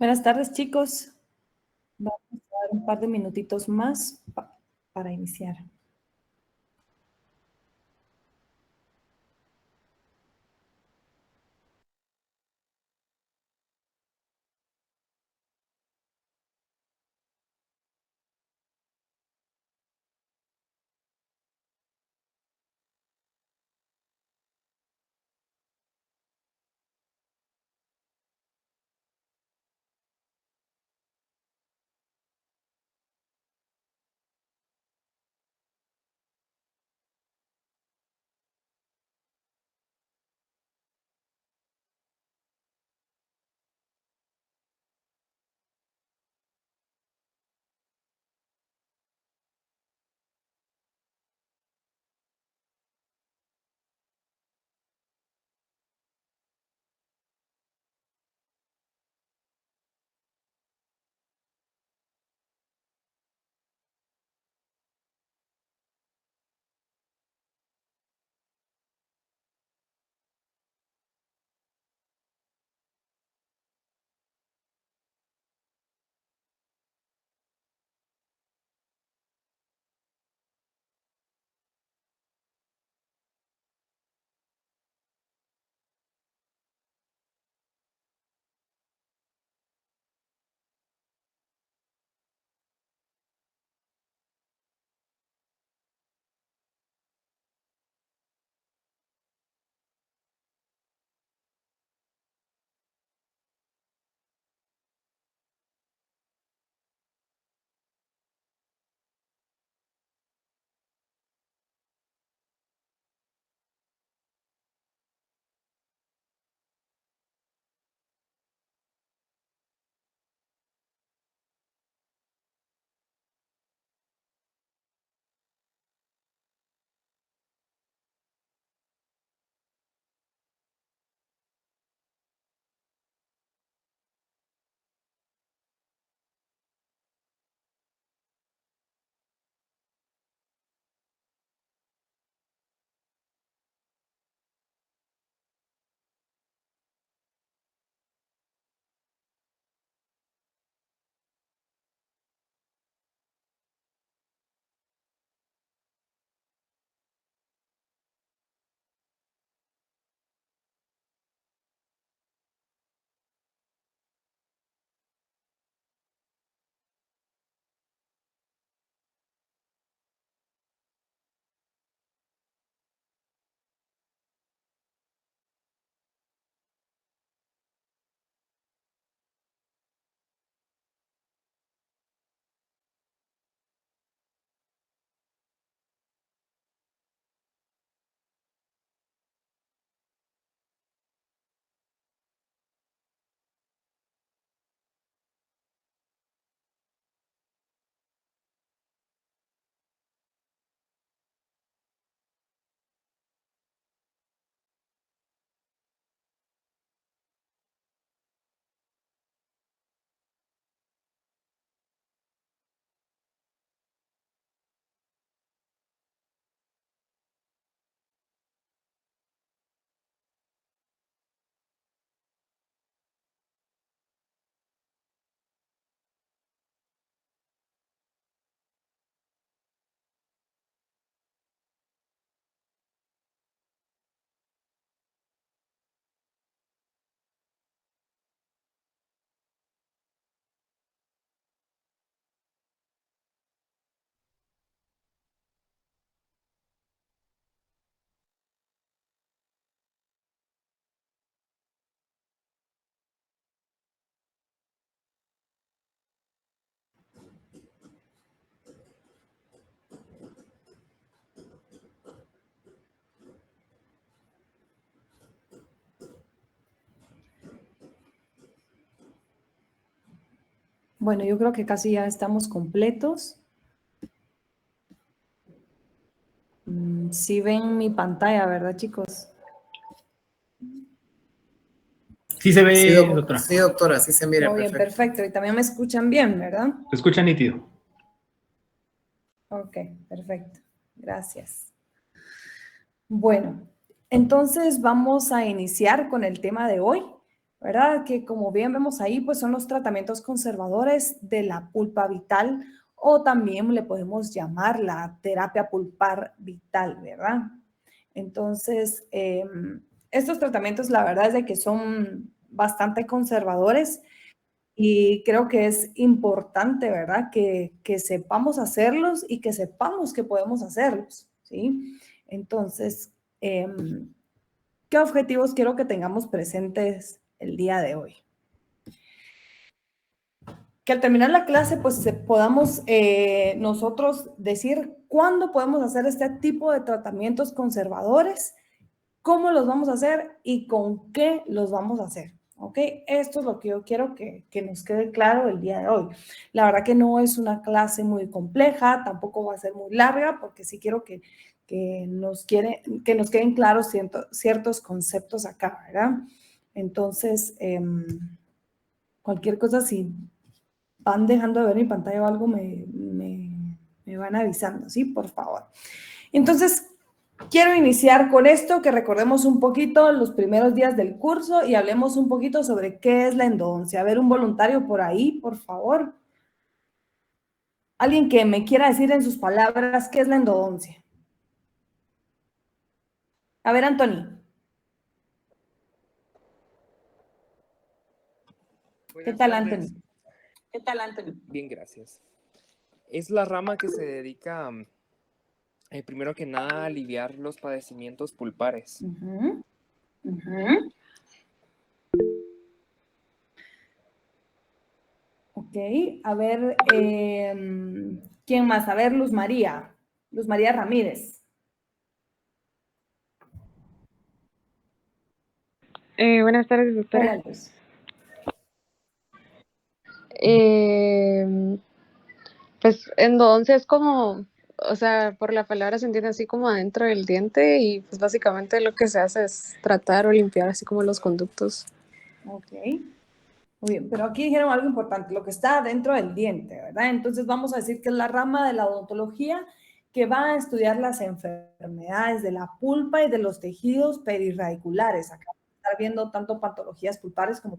Buenas tardes, chicos. Vamos a dar un par de minutitos más para iniciar. Bueno, yo creo que casi ya estamos completos. Sí ven mi pantalla, ¿verdad, chicos? Sí se Sí, ve, doctora. sí, doctora, sí se mira. Muy bien, perfecto. Y también me escuchan bien, ¿verdad? Se escucha nítido. Ok, perfecto. Gracias. Bueno, entonces vamos a iniciar con el tema de hoy. ¿verdad? Que como bien vemos ahí, pues son los tratamientos conservadores de la pulpa vital o también le podemos llamar la terapia pulpar vital, ¿verdad? Entonces, estos tratamientos la verdad es de que son bastante conservadores y creo que es importante, ¿verdad? Que sepamos hacerlos y que sepamos que podemos hacerlos, ¿sí? Entonces, ¿qué objetivos quiero que tengamos presentes el día de hoy? Que al terminar la clase, pues podamos nosotros decir cuándo podemos hacer este tipo de tratamientos conservadores, cómo los vamos a hacer y con qué los vamos a hacer. ¿Ok? Esto es lo que yo quiero que nos quede claro el día de hoy. La verdad que no es una clase muy compleja, tampoco va a ser muy larga, porque sí quiero que nos queden claros ciertos conceptos acá, ¿verdad? Entonces, cualquier cosa, si van dejando de ver mi pantalla o algo, me van avisando, ¿sí? Por favor. Entonces, quiero iniciar con esto, que recordemos un poquito los primeros días del curso y hablemos un poquito sobre qué es la endodoncia. A ver, un voluntario por ahí, por favor. Alguien que me quiera decir en sus palabras qué es la endodoncia. A ver, Anthony. ¿Qué Buenas tal, Anthony? tardes. ¿Qué tal, Anthony? Bien, gracias. Es la rama que se dedica, primero que nada, a aliviar los padecimientos pulpares. Ok, a ver, ¿quién más? A ver, Luz María Ramírez. Buenas tardes, doctora. Hola, Luz. Pues endodoncia es como, o sea, por la palabra se entiende así como adentro del diente y pues básicamente lo que se hace es tratar o limpiar así como los conductos. Ok, muy bien, pero aquí dijeron algo importante, lo que está dentro del diente, ¿verdad? Entonces vamos a decir que es la rama de la odontología que va a estudiar las enfermedades de la pulpa y de los tejidos perirradiculares. Acá vamos a estar viendo tanto patologías pulpares como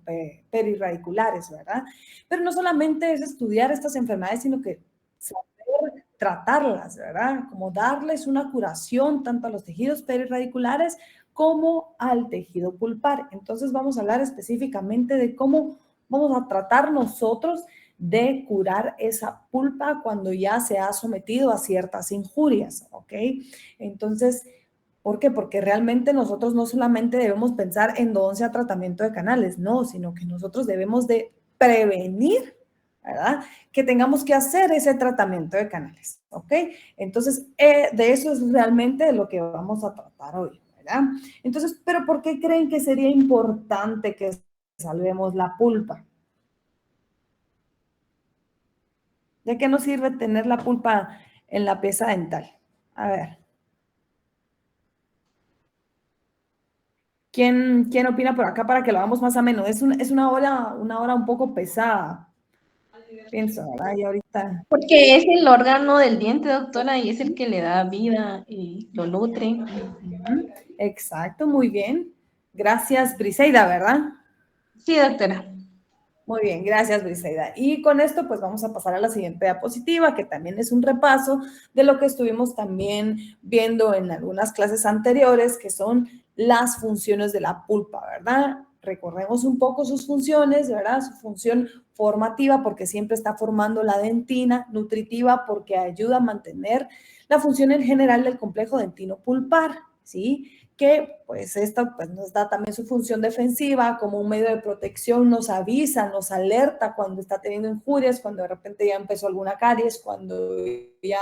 perirradiculares, ¿verdad? Pero no solamente es estudiar estas enfermedades, sino que saber tratarlas, ¿verdad? Como darles una curación tanto a los tejidos perirradiculares como al tejido pulpar. Entonces vamos a hablar específicamente de cómo vamos a tratar nosotros de curar esa pulpa cuando ya se ha sometido a ciertas injurias, ¿ok? Entonces, ¿por qué? Porque realmente nosotros no solamente debemos pensar en endodoncia, tratamiento de canales, no, sino que nosotros debemos de prevenir, ¿verdad? Que tengamos que hacer ese tratamiento de canales, ¿ok? Entonces, de eso es realmente lo que vamos a tratar hoy, ¿verdad? Entonces, ¿pero por qué creen que sería importante que salvemos la pulpa? ¿De qué nos sirve tener la pulpa en la pieza dental? A ver. ¿Quién opina por acá para que lo hagamos más ameno? Es una hora un poco pesada. Pienso, ¿verdad? Y ahorita. Porque es el órgano del diente, doctora, y es el que le da vida y lo nutre. Exacto, muy bien. Gracias, Briseida, ¿verdad? Sí, doctora. Muy bien, gracias, Briseida. Y con esto, pues vamos a pasar a la siguiente diapositiva, que también es un repaso de lo que estuvimos también viendo en algunas clases anteriores, que son las funciones de la pulpa, ¿verdad? Recorremos un poco sus funciones, ¿verdad? Su función formativa, porque siempre está formando la dentina, nutritiva, porque ayuda a mantener la función en general del complejo dentino pulpar, ¿sí? Que pues esta pues, nos da también su función defensiva como un medio de protección, nos avisa, nos alerta cuando está teniendo injurias, cuando de repente ya empezó alguna caries, cuando ya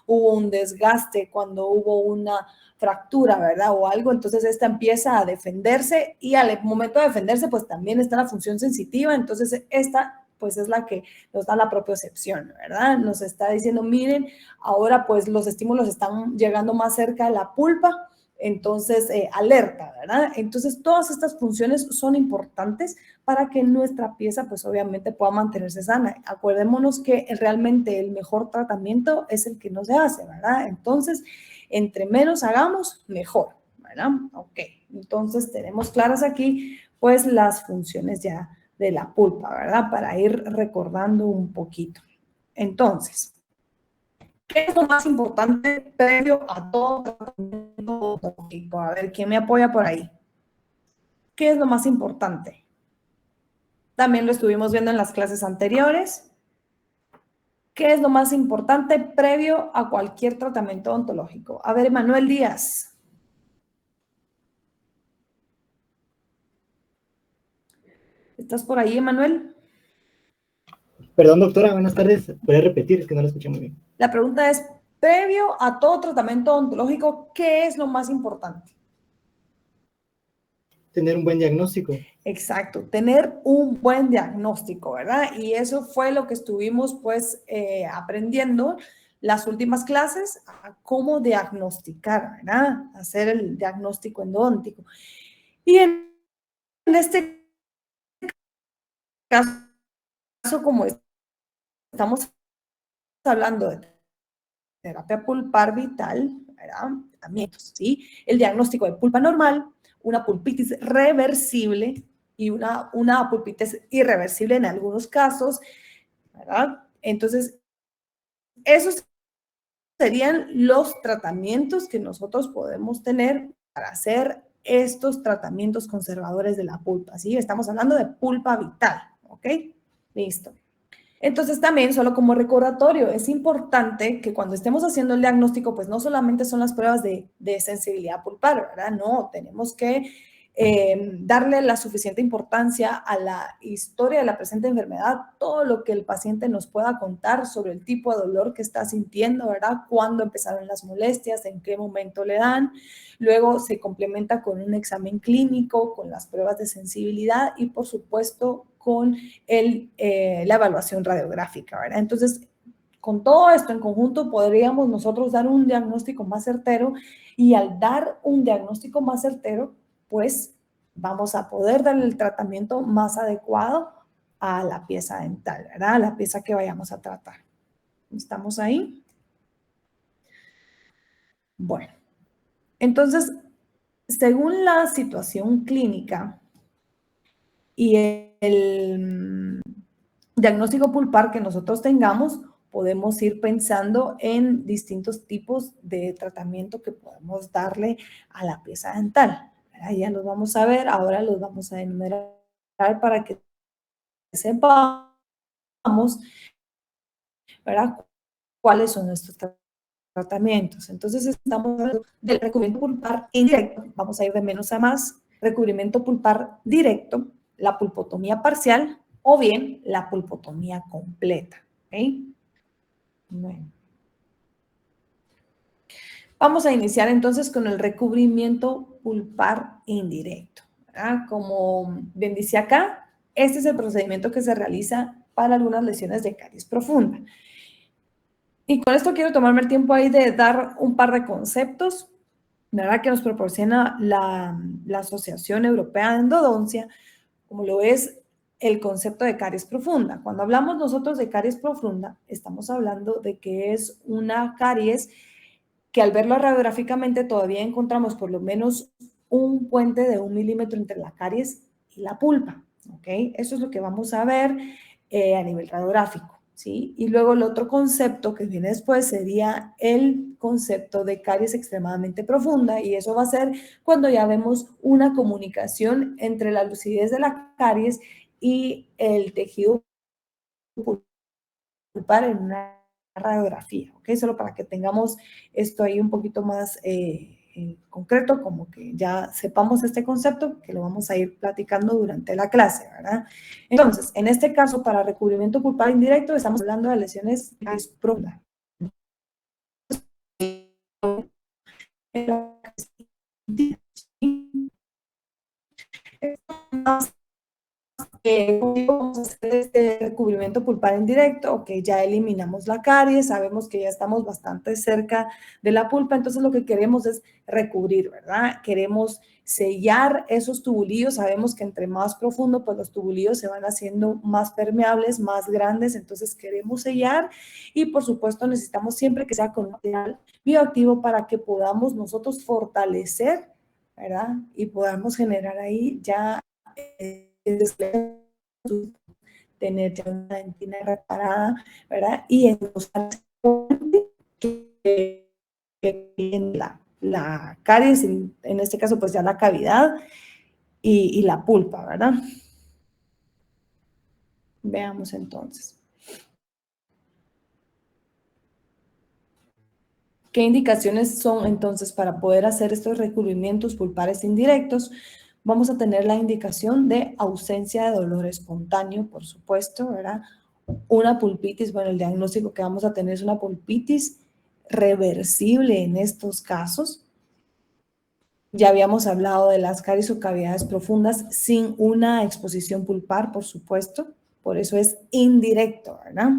hubo un desgaste, cuando hubo una fractura, ¿verdad? O algo, entonces esta empieza a defenderse y al momento de defenderse pues también está la función sensitiva, entonces esta pues es la que nos da la propiocepción, ¿verdad? Nos está diciendo, miren, ahora pues los estímulos están llegando más cerca de la pulpa, entonces alerta, ¿verdad? Entonces todas estas funciones son importantes para que nuestra pieza pues obviamente pueda mantenerse sana. Acordémonos que realmente el mejor tratamiento es el que no se hace, ¿verdad? Entonces, entre menos hagamos, mejor, ¿verdad? Ok, entonces tenemos claras aquí pues las funciones ya de la pulpa, ¿verdad? Para ir recordando un poquito. Entonces, ¿qué es lo más importante previo a todo tratamiento odontológico? A ver, ¿quién me apoya por ahí? ¿Qué es lo más importante? También lo estuvimos viendo en las clases anteriores. ¿Qué es lo más importante previo a cualquier tratamiento odontológico? A ver, Manuel Díaz. ¿Estás por ahí, Emanuel? Perdón, doctora, buenas tardes. ¿Puede repetir? Es que no lo escuché muy bien. La pregunta es, previo a todo tratamiento odontológico, ¿qué es lo más importante? Tener un buen diagnóstico. Exacto, tener un buen diagnóstico, ¿verdad? Y eso fue lo que estuvimos pues aprendiendo las últimas clases, a cómo diagnosticar, ¿verdad? Hacer el diagnóstico endodóntico. Y en este caso, como estamos hablando de terapia pulpar vital, ¿verdad? Tratamientos, ¿sí? El diagnóstico de pulpa normal, una pulpitis reversible y una pulpitis irreversible en algunos casos, ¿verdad? Entonces, esos serían los tratamientos que nosotros podemos tener para hacer estos tratamientos conservadores de la pulpa, ¿sí? Estamos hablando de pulpa vital, ¿ok? Listo. Entonces también, solo como recordatorio, es importante que cuando estemos haciendo el diagnóstico, pues no solamente son las pruebas de sensibilidad pulpar, ¿verdad? No, tenemos que darle la suficiente importancia a la historia de la presente enfermedad, todo lo que el paciente nos pueda contar sobre el tipo de dolor que está sintiendo, ¿verdad? Cuándo empezaron las molestias, en qué momento le dan. Luego se complementa con un examen clínico, con las pruebas de sensibilidad y, por supuesto, con la evaluación radiográfica, ¿verdad? Entonces, con todo esto en conjunto podríamos nosotros dar un diagnóstico más certero y al dar un diagnóstico más certero, pues vamos a poder darle el tratamiento más adecuado a la pieza dental, ¿verdad? A la pieza que vayamos a tratar. ¿Estamos ahí? Bueno, entonces, según la situación clínica y el diagnóstico pulpar que nosotros tengamos, podemos ir pensando en distintos tipos de tratamiento que podemos darle a la pieza dental. Ya los vamos a ver, ahora los vamos a enumerar para que sepamos, ¿verdad? ¿Cuáles son nuestros tratamientos? Entonces, estamos hablando del recubrimiento pulpar indirecto, vamos a ir de menos a más, recubrimiento pulpar directo, la pulpotomía parcial o bien la pulpotomía completa. ¿Okay? Bueno. Vamos a iniciar entonces con el recubrimiento pulpar indirecto, ¿verdad? Como bien dice acá, este es el procedimiento que se realiza para algunas lesiones de caries profunda. Y con esto quiero tomarme el tiempo ahí de dar un par de conceptos, ¿verdad? Que nos proporciona la Asociación Europea de Endodoncia, como lo es el concepto de caries profunda. Cuando hablamos nosotros de caries profunda, estamos hablando de que es una caries que al verlo radiográficamente todavía encontramos por lo menos un puente de 1 milímetro entre la caries y la pulpa, ¿ok? Eso es lo que vamos a ver a nivel radiográfico, ¿sí? Y luego el otro concepto que viene después sería el concepto de caries extremadamente profunda, y eso va a ser cuando ya vemos una comunicación entre la lucidez de la caries y el tejido pulpar en una radiografía, ¿ok? Solo para que tengamos esto ahí un poquito más concreto, como que ya sepamos este concepto, que lo vamos a ir platicando durante la clase, ¿verdad? Entonces, en este caso, para recubrimiento pulpar indirecto, estamos hablando de lesiones profundas. Vamos a hacer este recubrimiento pulpar indirecto, ok, ya eliminamos la caries, sabemos que ya estamos bastante cerca de la pulpa, entonces lo que queremos es recubrir, ¿verdad? Queremos sellar esos tubulillos, sabemos que entre más profundo, pues los tubulillos se van haciendo más permeables, más grandes, entonces queremos sellar y por supuesto necesitamos siempre que sea con material bioactivo para que podamos nosotros fortalecer, ¿verdad? Y podamos generar ahí ya tener ya una dentina reparada, ¿verdad? Y endosar que la caries, en este caso pues ya la cavidad y la pulpa, ¿verdad? Veamos entonces. ¿Qué indicaciones son entonces para poder hacer estos recubrimientos pulpares indirectos? Vamos a tener la indicación de ausencia de dolor espontáneo, por supuesto, ¿verdad? Una pulpitis, bueno, el diagnóstico que vamos a tener es una pulpitis reversible en estos casos. Ya habíamos hablado de las caries o cavidades profundas sin una exposición pulpar, por supuesto, por eso es indirecto, ¿verdad?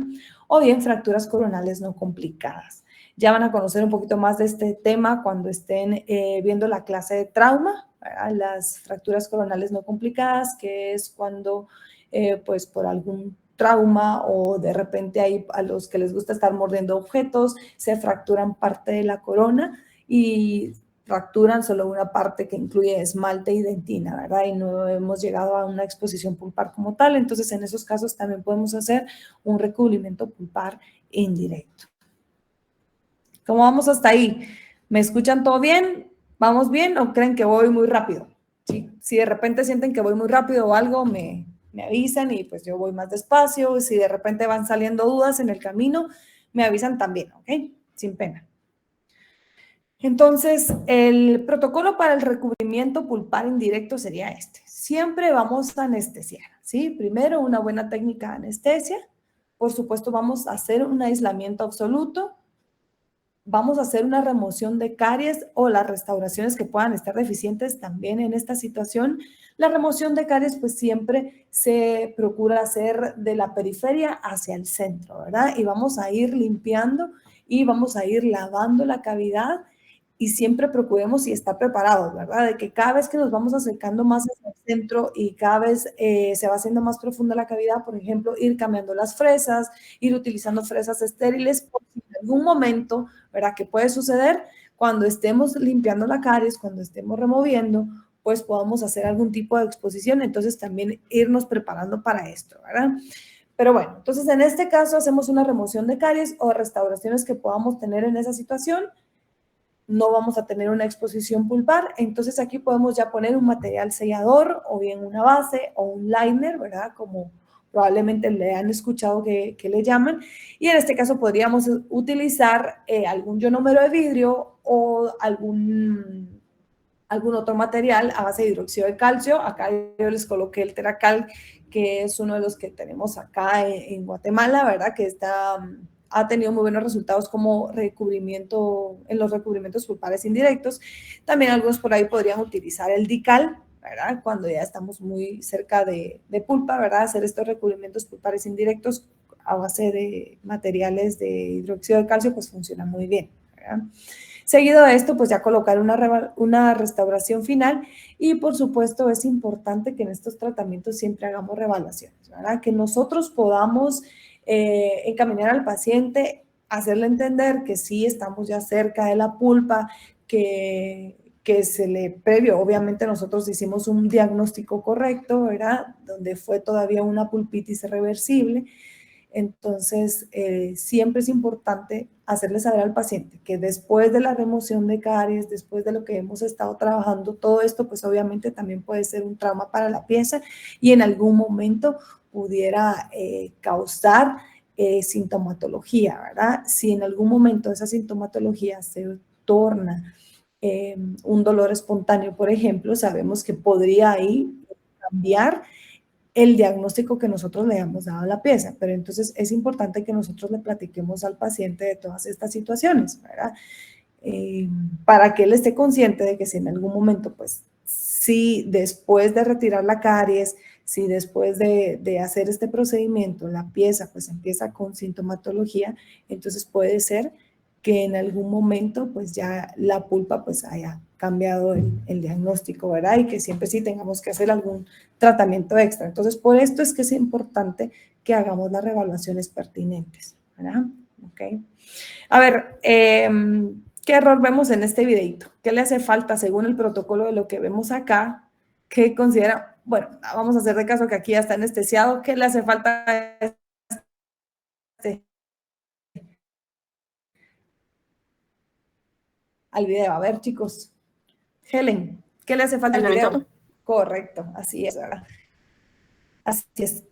O bien fracturas coronales no complicadas. Ya van a conocer un poquito más de este tema cuando estén viendo la clase de trauma, ¿verdad? Las fracturas coronales no complicadas, que es cuando, pues por algún trauma o de repente hay a los que les gusta estar mordiendo objetos, se fracturan parte de la corona y fracturan solo una parte que incluye esmalte y dentina, ¿verdad? Y no hemos llegado a una exposición pulpar como tal, entonces en esos casos también podemos hacer un recubrimiento pulpar indirecto. ¿Cómo vamos hasta ahí? ¿Me escuchan todo bien? ¿Vamos bien o creen que voy muy rápido? ¿Sí? Si de repente sienten que voy muy rápido o algo, me avisan y pues yo voy más despacio. Si de repente van saliendo dudas en el camino, me avisan también, ¿ok? Sin pena. Entonces, el protocolo para el recubrimiento pulpar indirecto sería este. Siempre vamos a anestesiar, ¿sí? Primero, una buena técnica de anestesia. Por supuesto, vamos a hacer un aislamiento absoluto. Vamos a hacer una remoción de caries o las restauraciones que puedan estar deficientes también en esta situación. La remoción de caries, pues siempre se procura hacer de la periferia hacia el centro, ¿verdad? Y vamos a ir limpiando y vamos a ir lavando la cavidad y siempre procuremos y estar preparados, ¿verdad? De que cada vez que nos vamos acercando más hacia el centro y cada vez se va haciendo más profunda la cavidad, por ejemplo, ir cambiando las fresas, ir utilizando fresas estériles, por si en algún momento, ¿verdad? Que puede suceder cuando estemos limpiando la caries, cuando estemos removiendo, pues podamos hacer algún tipo de exposición, entonces también irnos preparando para esto, ¿verdad? Pero bueno, entonces en este caso hacemos una remoción de caries o restauraciones que podamos tener en esa situación. No vamos a tener una exposición pulpar, entonces aquí podemos ya poner un material sellador o bien una base o un liner, ¿verdad? Como probablemente le han escuchado que le llaman, y en este caso podríamos utilizar algún ionómero de vidrio o algún otro material a base de hidróxido de calcio. Acá yo les coloqué el Teracal, que es uno de los que tenemos acá en Guatemala, ¿verdad? Que ha tenido muy buenos resultados como recubrimiento en los recubrimientos pulpares indirectos. También algunos por ahí podrían utilizar el Dical, ¿verdad? Cuando ya estamos muy cerca de pulpa, ¿verdad? Hacer estos recubrimientos pulpares indirectos a base de materiales de hidróxido de calcio, pues funciona muy bien, ¿verdad? Seguido de esto, pues ya colocar una restauración final y por supuesto es importante que en estos tratamientos siempre hagamos reevaluaciones, ¿verdad? Que nosotros podamos encaminar al paciente, hacerle entender que sí estamos ya cerca de la pulpa, que previo, obviamente nosotros hicimos un diagnóstico correcto, ¿verdad? Donde fue todavía una pulpitis reversible. Entonces, siempre es importante hacerle saber al paciente que después de la remoción de caries, después de lo que hemos estado trabajando, todo esto, pues obviamente también puede ser un trauma para la pieza y en algún momento pudiera causar sintomatología, ¿verdad? Si en algún momento esa sintomatología se torna un dolor espontáneo, por ejemplo, sabemos que podría ahí cambiar el diagnóstico que nosotros le hemos dado a la pieza, pero entonces es importante que nosotros le platiquemos al paciente de todas estas situaciones, ¿verdad? Para que él esté consciente de que si en algún momento, pues, si después de retirar la caries, si después de hacer este procedimiento la pieza, pues, empieza con sintomatología, entonces puede ser que en algún momento, pues, ya la pulpa, pues, haya cambiado el diagnóstico, ¿verdad? Y que siempre sí tengamos que hacer algún tratamiento extra. Entonces, por esto es que es importante que hagamos las reevaluaciones pertinentes, ¿verdad? Ok. A ver, ¿qué error vemos en este videito? ¿Qué le hace falta según el protocolo de lo que vemos acá? ¿Qué considera? Bueno, vamos a hacer de caso que aquí ya está anestesiado. ¿Qué le hace falta a al video? A ver, chicos. Helen, ¿qué le hace falta al video? Correcto, así es, ¿verdad? Así es.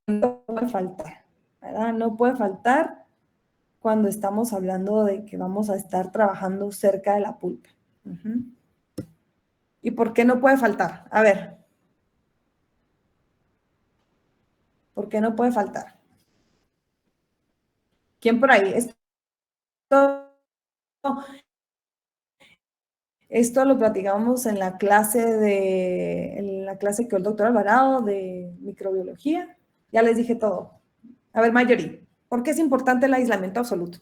No puede faltar, ¿verdad? No puede faltar cuando estamos hablando de que vamos a estar trabajando cerca de la pulpa. ¿Y por qué no puede faltar? A ver. ¿Por qué no puede faltar? ¿Quién por ahí? Esto lo platicamos en la clase que dio el doctor Alvarado de microbiología. Ya les dije todo. A ver, Marjorie, ¿por qué es importante el aislamiento absoluto?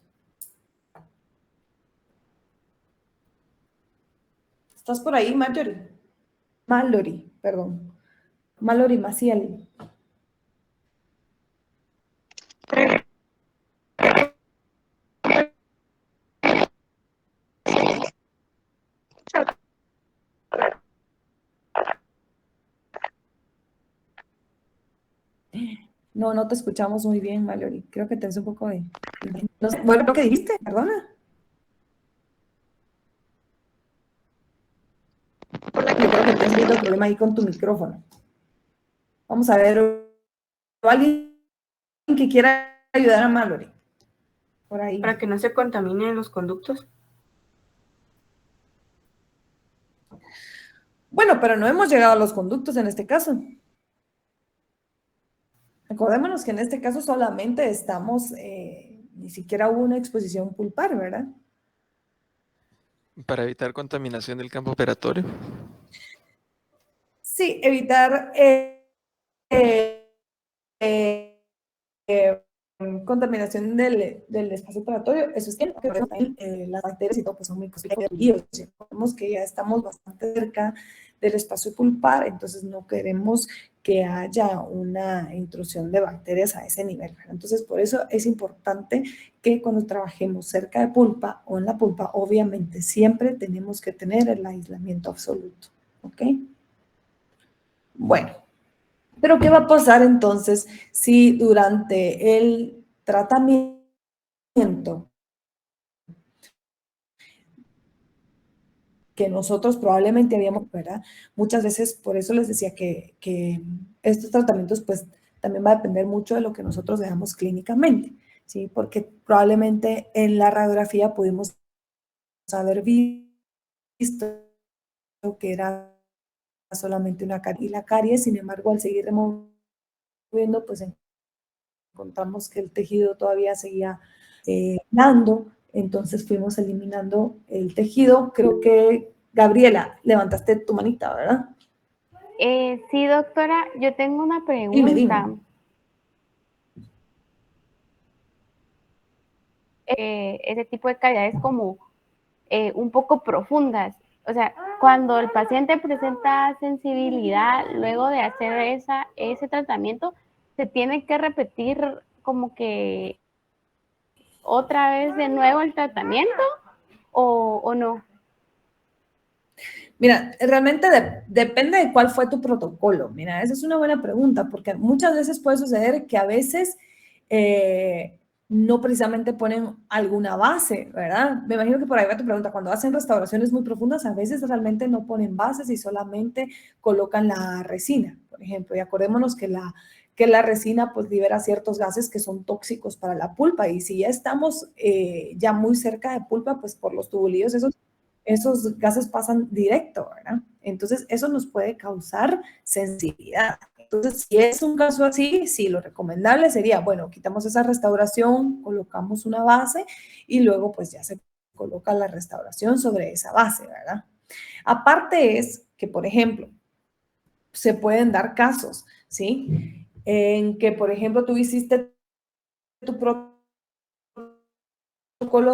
¿Estás por ahí, Marjorie? Mallory, perdón. Mallory Maciel. No, no te escuchamos muy bien, Mallory. Creo que tenés un poco de... No sé, bueno, lo que dijiste, perdona. Yo creo que tienes un problema ahí con tu micrófono. Vamos a ver, alguien que quiera ayudar a Mallory. Por ahí. Para que no se contaminen los conductos. Bueno, pero no hemos llegado a los conductos en este caso. Recordémonos que en este caso solamente estamos, ni siquiera hubo una exposición pulpar, ¿verdad? Para evitar contaminación del campo operatorio. Sí, evitar contaminación del espacio operatorio, eso es que las bacterias y todo pues son muy positivos. Vemos que ya estamos bastante cerca del espacio pulpar, entonces no queremos que haya una intrusión de bacterias a ese nivel. Entonces, por eso es importante que cuando trabajemos cerca de pulpa o en la pulpa, obviamente siempre tenemos que tener el aislamiento absoluto, ¿ok? Bueno, pero ¿qué va a pasar entonces si durante el tratamiento que nosotros probablemente habíamos, ¿verdad? Muchas veces, por eso les decía que estos tratamientos pues también va a depender mucho de lo que nosotros veamos clínicamente, ¿sí? Porque probablemente en la radiografía pudimos haber visto que era solamente una caries, y la caries, sin embargo, al seguir removiendo, pues encontramos que el tejido todavía seguía dando, entonces fuimos eliminando el tejido. Creo que, Gabriela, levantaste tu manita, ¿verdad? Sí, doctora, yo tengo una pregunta. Dime. Ese tipo de cavidades como un poco profundas. O sea, cuando el paciente presenta sensibilidad, luego de hacer ese tratamiento, ¿se tiene que repetir como que otra vez de nuevo el tratamiento o no? Mira, realmente depende de cuál fue tu protocolo. Mira, esa es una buena pregunta, porque muchas veces puede suceder que a veces no precisamente ponen alguna base, ¿verdad? Me imagino que por ahí va tu pregunta. Cuando hacen restauraciones muy profundas, a veces realmente no ponen bases y solamente colocan la resina, por ejemplo. Y acordémonos que la resina pues libera ciertos gases que son tóxicos para la pulpa, y si ya estamos ya muy cerca de pulpa, pues por los tubulillos esos gases pasan directo, ¿verdad? Entonces, eso nos puede causar sensibilidad. Entonces, si es un caso así, sí, lo recomendable sería, bueno, quitamos esa restauración, colocamos una base y luego pues ya se coloca la restauración sobre esa base, ¿verdad? Aparte es que, por ejemplo, se pueden dar casos, ¿sí? En que, por ejemplo, tú hiciste tu protocolo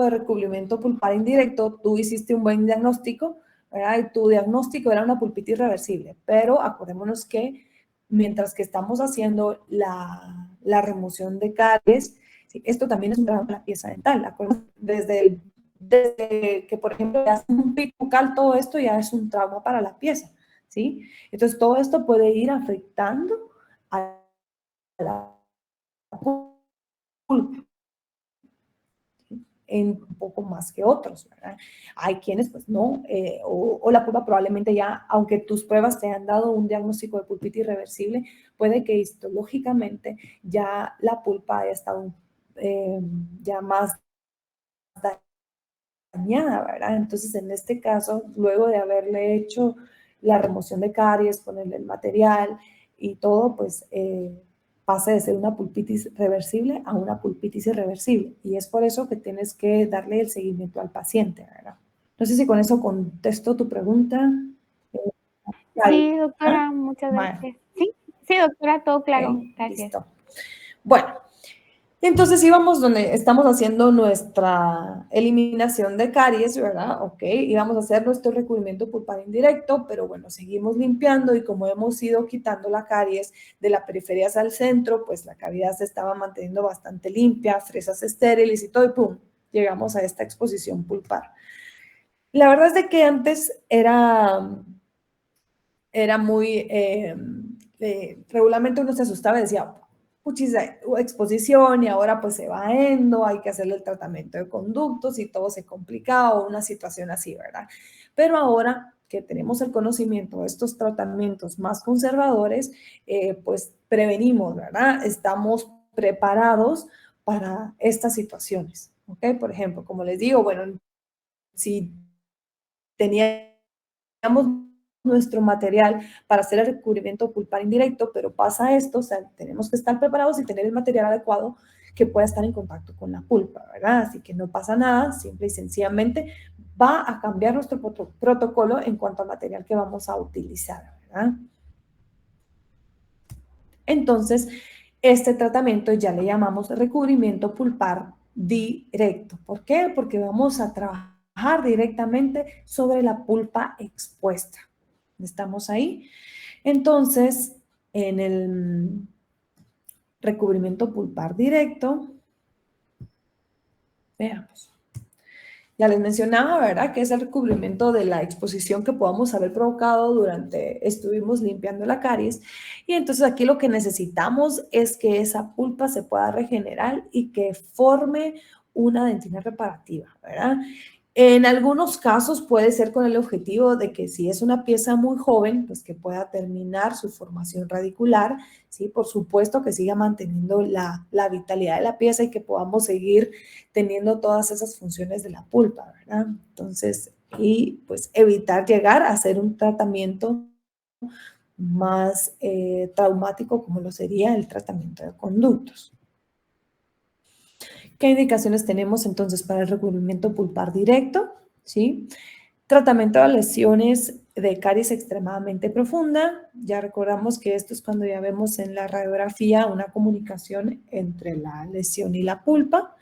de recubrimiento pulpar indirecto, tú hiciste un buen diagnóstico, ¿verdad? Y tu diagnóstico era una pulpitis irreversible, pero acordémonos que mientras que estamos haciendo la remoción de caries, ¿sí? Esto también es un trabajo de la pieza dental, desde que, por ejemplo, le hacen un pico bucal, todo esto ya es un trauma para la pieza, ¿sí? Entonces, todo esto puede ir afectando a la pulpa en un poco más que otros, ¿verdad? Hay quienes, pues no, o la pulpa probablemente ya, aunque tus pruebas te han dado un diagnóstico de pulpitis irreversible, puede que histológicamente ya la pulpa haya estado ya más dañada, ¿verdad? Entonces, en este caso, luego de haberle hecho la remoción de caries, ponerle el material y todo, pues pasa de ser una pulpitis reversible a una pulpitis irreversible. Y es por eso que tienes que darle el seguimiento al paciente, ¿verdad? No sé si con eso contesto tu pregunta. Sí, doctora, muchas Bueno, gracias. Sí, sí, doctora, todo claro. ok, Gracias. listo. Bueno, entonces íbamos donde estamos haciendo nuestra eliminación de caries, ¿verdad? Ok, íbamos a hacer nuestro recubrimiento pulpar indirecto, pero bueno, seguimos limpiando y como hemos ido quitando la caries de la periferia hacia el centro, pues la cavidad se estaba manteniendo bastante limpia, fresas estériles y todo, y pum, llegamos a esta exposición pulpar. La verdad es de que antes era muy, regularmente uno se asustaba y decía, puchis, exposición y ahora pues se va endo, hay que hacerle el tratamiento de conductos y todo se complica o una situación así, ¿verdad? Pero ahora que tenemos el conocimiento de estos tratamientos más conservadores, pues prevenimos, ¿verdad? Estamos preparados para estas situaciones, ¿ok? Por ejemplo, como les digo, bueno, si teníamos nuestro material para hacer el recubrimiento pulpar indirecto, pero pasa esto, o sea, tenemos que estar preparados y tener el material adecuado que pueda estar en contacto con la pulpa, ¿verdad? Así que no pasa nada, simple y sencillamente va a cambiar nuestro protocolo en cuanto al material que vamos a utilizar, ¿verdad? Entonces, este tratamiento ya le llamamos recubrimiento pulpar directo. ¿Por qué? Porque vamos a trabajar directamente sobre la pulpa expuesta. ¿Estamos ahí? Entonces, en el recubrimiento pulpar directo, veamos. Ya les mencionaba, ¿verdad? Que es el recubrimiento de la exposición que podamos haber provocado estuvimos limpiando la caries. Y entonces aquí lo que necesitamos es que esa pulpa se pueda regenerar y que forme una dentina reparativa, ¿verdad? En algunos casos puede ser con el objetivo de que si es una pieza muy joven, pues que pueda terminar su formación radicular, ¿sí? Por supuesto que siga manteniendo la vitalidad de la pieza y que podamos seguir teniendo todas esas funciones de la pulpa, ¿verdad? Entonces, y pues evitar llegar a hacer un tratamiento más traumático como lo sería el tratamiento de conductos. ¿Qué indicaciones tenemos entonces para el recubrimiento pulpar directo? ¿Sí? Tratamiento de lesiones de caries extremadamente profunda. Ya recordamos que esto es cuando ya vemos en la radiografía una comunicación entre la lesión y la pulpa.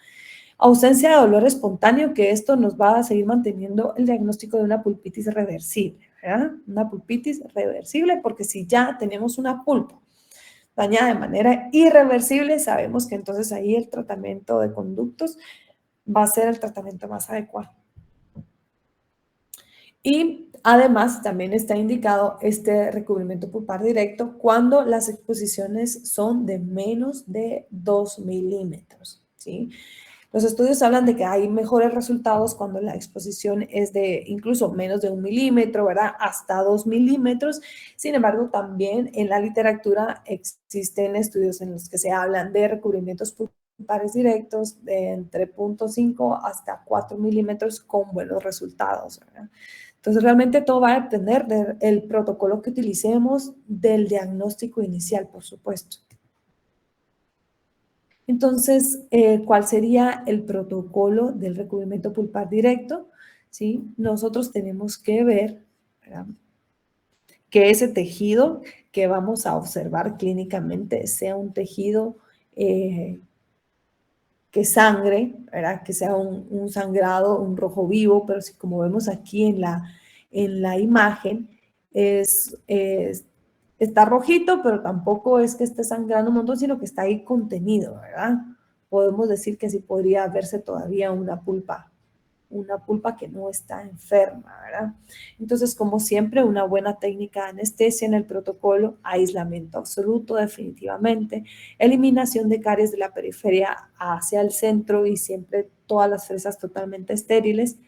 Ausencia de dolor espontáneo, que esto nos va a seguir manteniendo el diagnóstico de una pulpitis reversible, ¿verdad? Una pulpitis reversible, porque si ya tenemos una pulpa dañada de manera irreversible, sabemos que entonces ahí el tratamiento de conductos va a ser el tratamiento más adecuado. Y además también está indicado este recubrimiento pulpar directo cuando las exposiciones son de menos de 2 milímetros, ¿sí? Los estudios hablan de que hay mejores resultados cuando la exposición es de incluso menos de 1 milímetro, ¿verdad? Hasta 2 milímetros. Sin embargo, también en la literatura existen estudios en los que se hablan de recubrimientos pulpares directos de entre 0.5 hasta 4 milímetros con buenos resultados, ¿verdad? Entonces, realmente todo va a depender del protocolo que utilicemos, del diagnóstico inicial, por supuesto. Entonces, ¿cuál sería el protocolo del recubrimiento pulpar directo? ¿Sí? Nosotros tenemos que ver, ¿verdad?, que ese tejido que vamos a observar clínicamente sea un tejido que sangre, ¿verdad?, que sea un sangrado, un rojo vivo, pero si como vemos aquí en la imagen, está rojito, pero tampoco es que esté sangrando un montón, sino que está ahí contenido, ¿verdad? Podemos decir que sí podría verse todavía una pulpa una pulpa que no está enferma, ¿verdad? Entonces, como siempre, una buena técnica de anestesia en el protocolo, aislamiento absoluto definitivamente, eliminación de caries de la periferia hacia el centro y siempre todas las fresas totalmente estériles.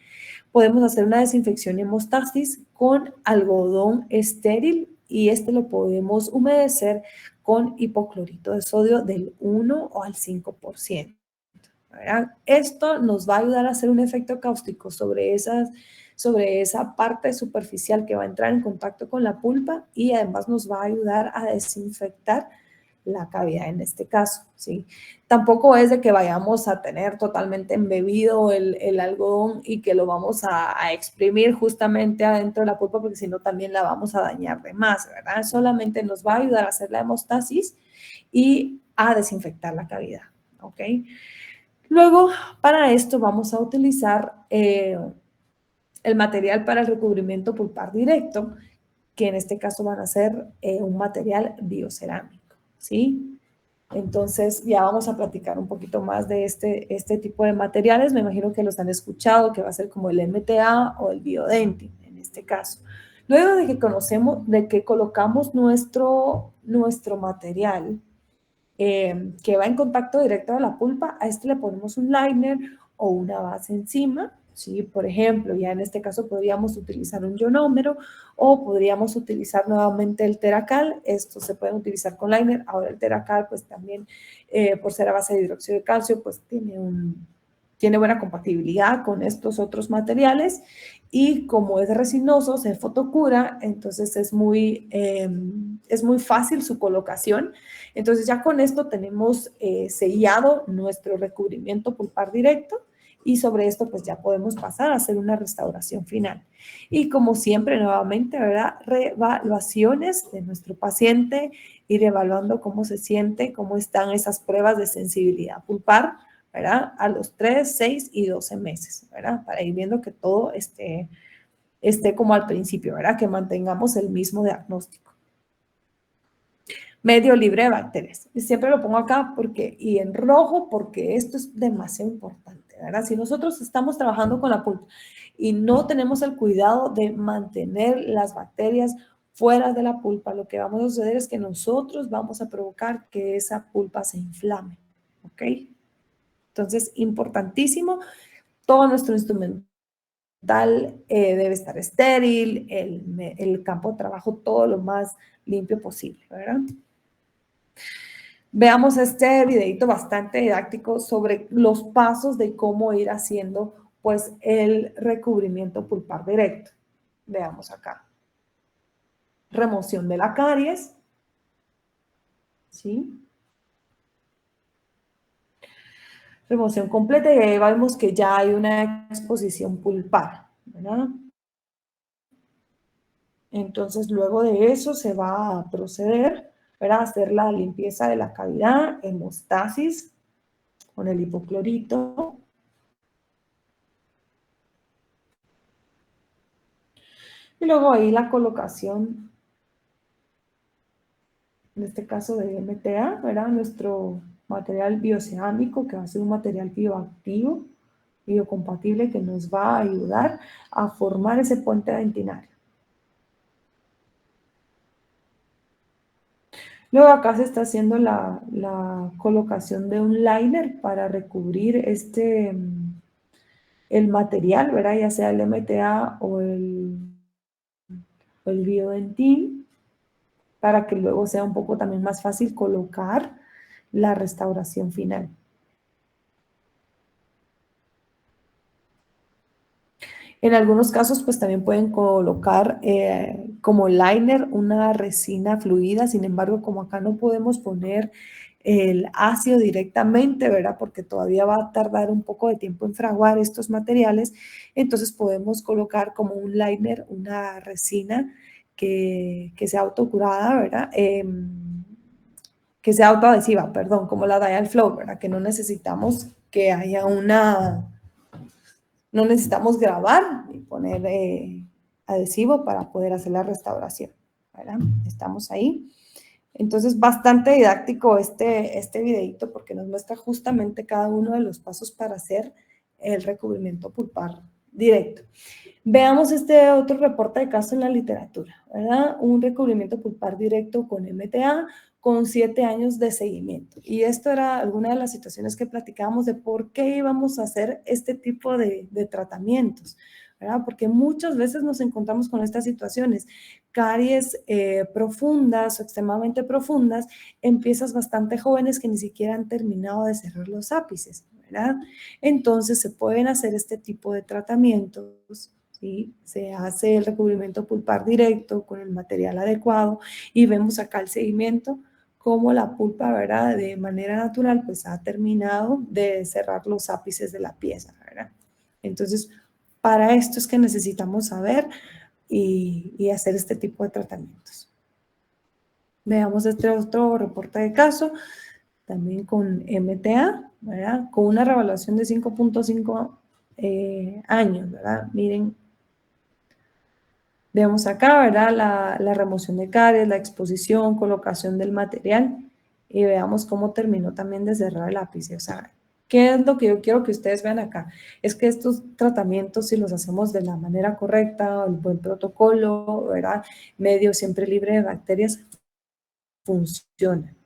Podemos hacer una desinfección y hemostasis con algodón estéril y lo podemos humedecer con hipoclorito de sodio del 1 o al 5%. ¿Verdad? Esto nos va a ayudar a hacer un efecto cáustico sobre esa parte superficial que va a entrar en contacto con la pulpa y además nos va a ayudar a desinfectar la cavidad en este caso, ¿sí? Tampoco es de que vayamos a tener totalmente embebido el algodón y que lo vamos a exprimir justamente adentro de la pulpa porque si no también la vamos a dañar de más, ¿verdad? Solamente nos va a ayudar a hacer la hemostasis y a desinfectar la cavidad, ¿ok? Luego, para esto vamos a utilizar el material para el recubrimiento pulpar directo, que en este caso van a ser un material biocerámico, ¿sí? Entonces, ya vamos a platicar un poquito más de este tipo de materiales. Me imagino que los han escuchado, que va a ser como el MTA o el Biodentin, en este caso. Luego de que colocamos nuestro material, que va en contacto directo a la pulpa, a le ponemos un liner o una base encima, ¿sí? Por ejemplo, ya en este caso podríamos utilizar un ionómero o podríamos utilizar nuevamente el Teracal. Estos se pueden utilizar con liner. Ahora el Teracal, pues también, por ser a base de hidróxido de calcio, pues tiene buena compatibilidad con estos otros materiales y como es resinoso, se fotocura, entonces es muy fácil su colocación. Entonces ya con esto tenemos sellado nuestro recubrimiento pulpar directo y sobre esto pues ya podemos pasar a hacer una restauración final. Y como siempre, nuevamente, ¿verdad? Reevaluaciones de nuestro paciente, ir evaluando cómo se siente, cómo están esas pruebas de sensibilidad pulpar, ¿verdad? A los 3, 6 y 12 meses, ¿verdad? Para ir viendo que todo esté como al principio, ¿verdad? Que mantengamos el mismo diagnóstico. Medio libre de bacterias. Y siempre lo pongo acá y en rojo porque esto es demasiado importante, ¿verdad? Si nosotros estamos trabajando con la pulpa y no tenemos el cuidado de mantener las bacterias fuera de la pulpa, lo que vamos a suceder es que nosotros vamos a provocar que esa pulpa se inflame, ¿ok? Entonces, importantísimo, todo nuestro instrumental debe estar estéril, el campo de trabajo todo lo más limpio posible, ¿verdad? Veamos este videito bastante didáctico sobre los pasos de cómo ir haciendo pues el recubrimiento pulpar directo. Veamos acá. Remoción de la caries, ¿sí? Remoción completa y ahí vemos que ya hay una exposición pulpar, ¿verdad? Entonces, luego de eso se va a proceder para hacer la limpieza de la cavidad, hemostasis con el hipoclorito. Y luego ahí la colocación, en este caso de MTA, ¿verdad? Nuestro material biocerámico, que va a ser un material bioactivo, biocompatible, que nos va a ayudar a formar ese puente dentinario. Luego acá se está haciendo la colocación de un liner para recubrir el material, ¿verdad? Ya sea el MTA o el Biodentin, para que luego sea un poco también más fácil colocar la restauración final. En algunos casos, pues también pueden colocar como liner una resina fluida. Sin embargo, como acá no podemos poner el ácido directamente, ¿verdad? Porque todavía va a tardar un poco de tiempo en fraguar estos materiales. Entonces podemos colocar como un liner, una resina que sea autocurada, ¿verdad? Que sea autoadhesiva, perdón, como la Dial Flow, ¿verdad? Que no necesitamos que haya no necesitamos grabar y poner adhesivo para poder hacer la restauración, ¿verdad? Estamos ahí. Entonces, bastante didáctico este videito porque nos muestra justamente cada uno de los pasos para hacer el recubrimiento pulpar directo. Veamos este otro reporte de caso en la literatura, ¿verdad? Un recubrimiento pulpar directo con MTA con 7 años de seguimiento. Y esto era alguna de las situaciones que platicábamos de por qué íbamos a hacer este tipo de tratamientos, ¿verdad? Porque muchas veces nos encontramos con estas situaciones, caries profundas o extremadamente profundas en piezas bastante jóvenes que ni siquiera han terminado de cerrar los ápices, ¿verdad? Entonces se pueden hacer este tipo de tratamientos, ¿sí? Se hace el recubrimiento pulpar directo con el material adecuado y vemos acá el seguimiento cómo la pulpa, ¿verdad? De manera natural, pues ha terminado de cerrar los ápices de la pieza, ¿verdad? Entonces, para esto es que necesitamos saber y hacer este tipo de tratamientos. Veamos este otro reporte de caso, también con MTA, ¿verdad? Con una revaluación de 5.5 años, ¿verdad? Miren, vemos acá, ¿verdad? La remoción de caries, la exposición, colocación del material y veamos cómo terminó también de cerrar el ápice. O sea, ¿qué es lo que yo quiero que ustedes vean acá? Es que estos tratamientos, si los hacemos de la manera correcta, el buen protocolo, ¿verdad? Medio siempre libre de bacterias, funcionan.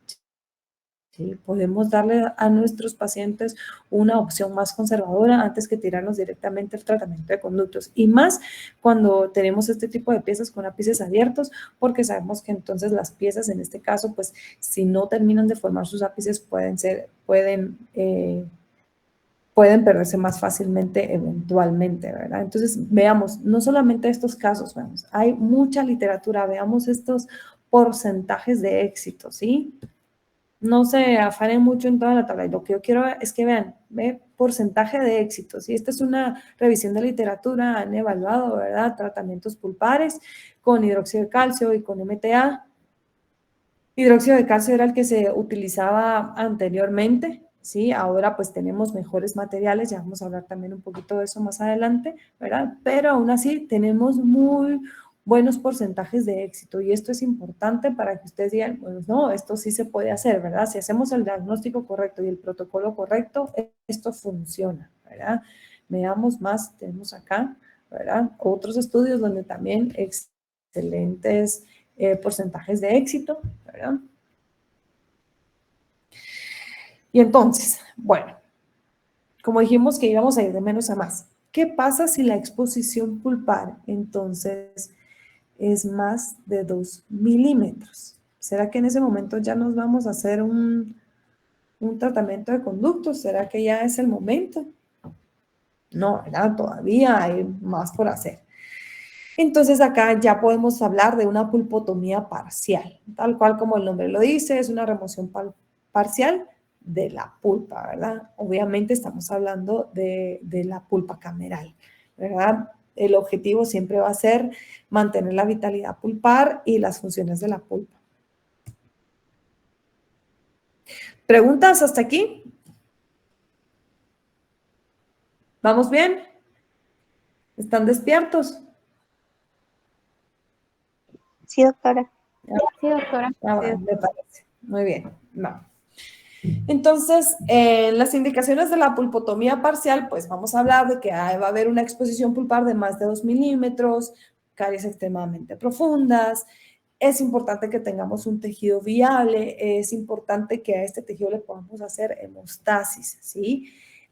¿Sí? Podemos darle a nuestros pacientes una opción más conservadora antes que tirarnos directamente al tratamiento de conductos. Y más cuando tenemos este tipo de piezas con ápices abiertos, porque sabemos que entonces las piezas, en este caso, pues si no terminan de formar sus ápices, pueden perderse más fácilmente eventualmente, ¿verdad? Entonces, veamos, no solamente estos casos, veamos, hay mucha literatura, veamos estos porcentajes de éxito, ¿sí? No se afanen mucho en toda la tabla. Lo que yo quiero es que vean, porcentaje de éxito. Si esta es una revisión de literatura, han evaluado, ¿verdad? Tratamientos pulpares con hidróxido de calcio y con MTA. Hidróxido de calcio era el que se utilizaba anteriormente, ¿sí? Ahora pues tenemos mejores materiales, ya vamos a hablar también un poquito de eso más adelante, ¿verdad? Pero aún así tenemos muy buenos porcentajes de éxito y esto es importante para que ustedes digan, pues no, esto sí se puede hacer, ¿verdad? Si hacemos el diagnóstico correcto y el protocolo correcto, esto funciona, ¿verdad? Veamos más, tenemos acá, ¿verdad? Otros estudios donde también excelentes porcentajes de éxito, ¿verdad? Y entonces, bueno, como dijimos que íbamos a ir de menos a más, ¿qué pasa si la exposición pulpar entonces es más de 2 milímetros? ¿Será que en ese momento ya nos vamos a hacer un tratamiento de conductos? ¿Será que ya es el momento? No, ¿verdad? Todavía hay más por hacer. Entonces acá ya podemos hablar de una pulpotomía parcial, tal cual como el nombre lo dice, es una remoción parcial de la pulpa, ¿verdad? Obviamente estamos hablando de la pulpa cameral, ¿verdad? El objetivo siempre va a ser mantener la vitalidad pulpar y las funciones de la pulpa. ¿Preguntas hasta aquí? ¿Vamos bien? ¿Están despiertos? Sí, doctora. Sí, doctora. Me parece. Muy bien. Va. Entonces, en las indicaciones de la pulpotomía parcial, pues vamos a hablar de que va a haber una exposición pulpar de más de 2 milímetros, caries extremadamente profundas. Es importante que tengamos un tejido viable, es importante que a este tejido le podamos hacer hemostasis, ¿sí?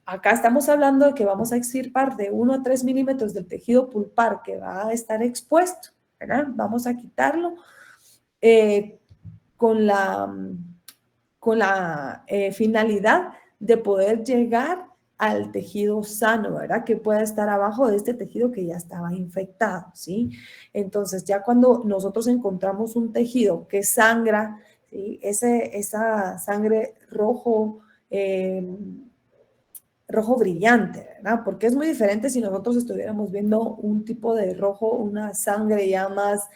Acá estamos hablando de que vamos a extirpar de 1 a 3 milímetros del tejido pulpar que va a estar expuesto, ¿verdad? Vamos a quitarlo con la finalidad de poder llegar al tejido sano, ¿verdad? Que pueda estar abajo de este tejido que ya estaba infectado, ¿sí? Entonces, ya cuando nosotros encontramos un tejido que sangra, ¿sí? Esa sangre rojo brillante, ¿verdad? Porque es muy diferente si nosotros estuviéramos viendo un tipo de rojo, una sangre ya más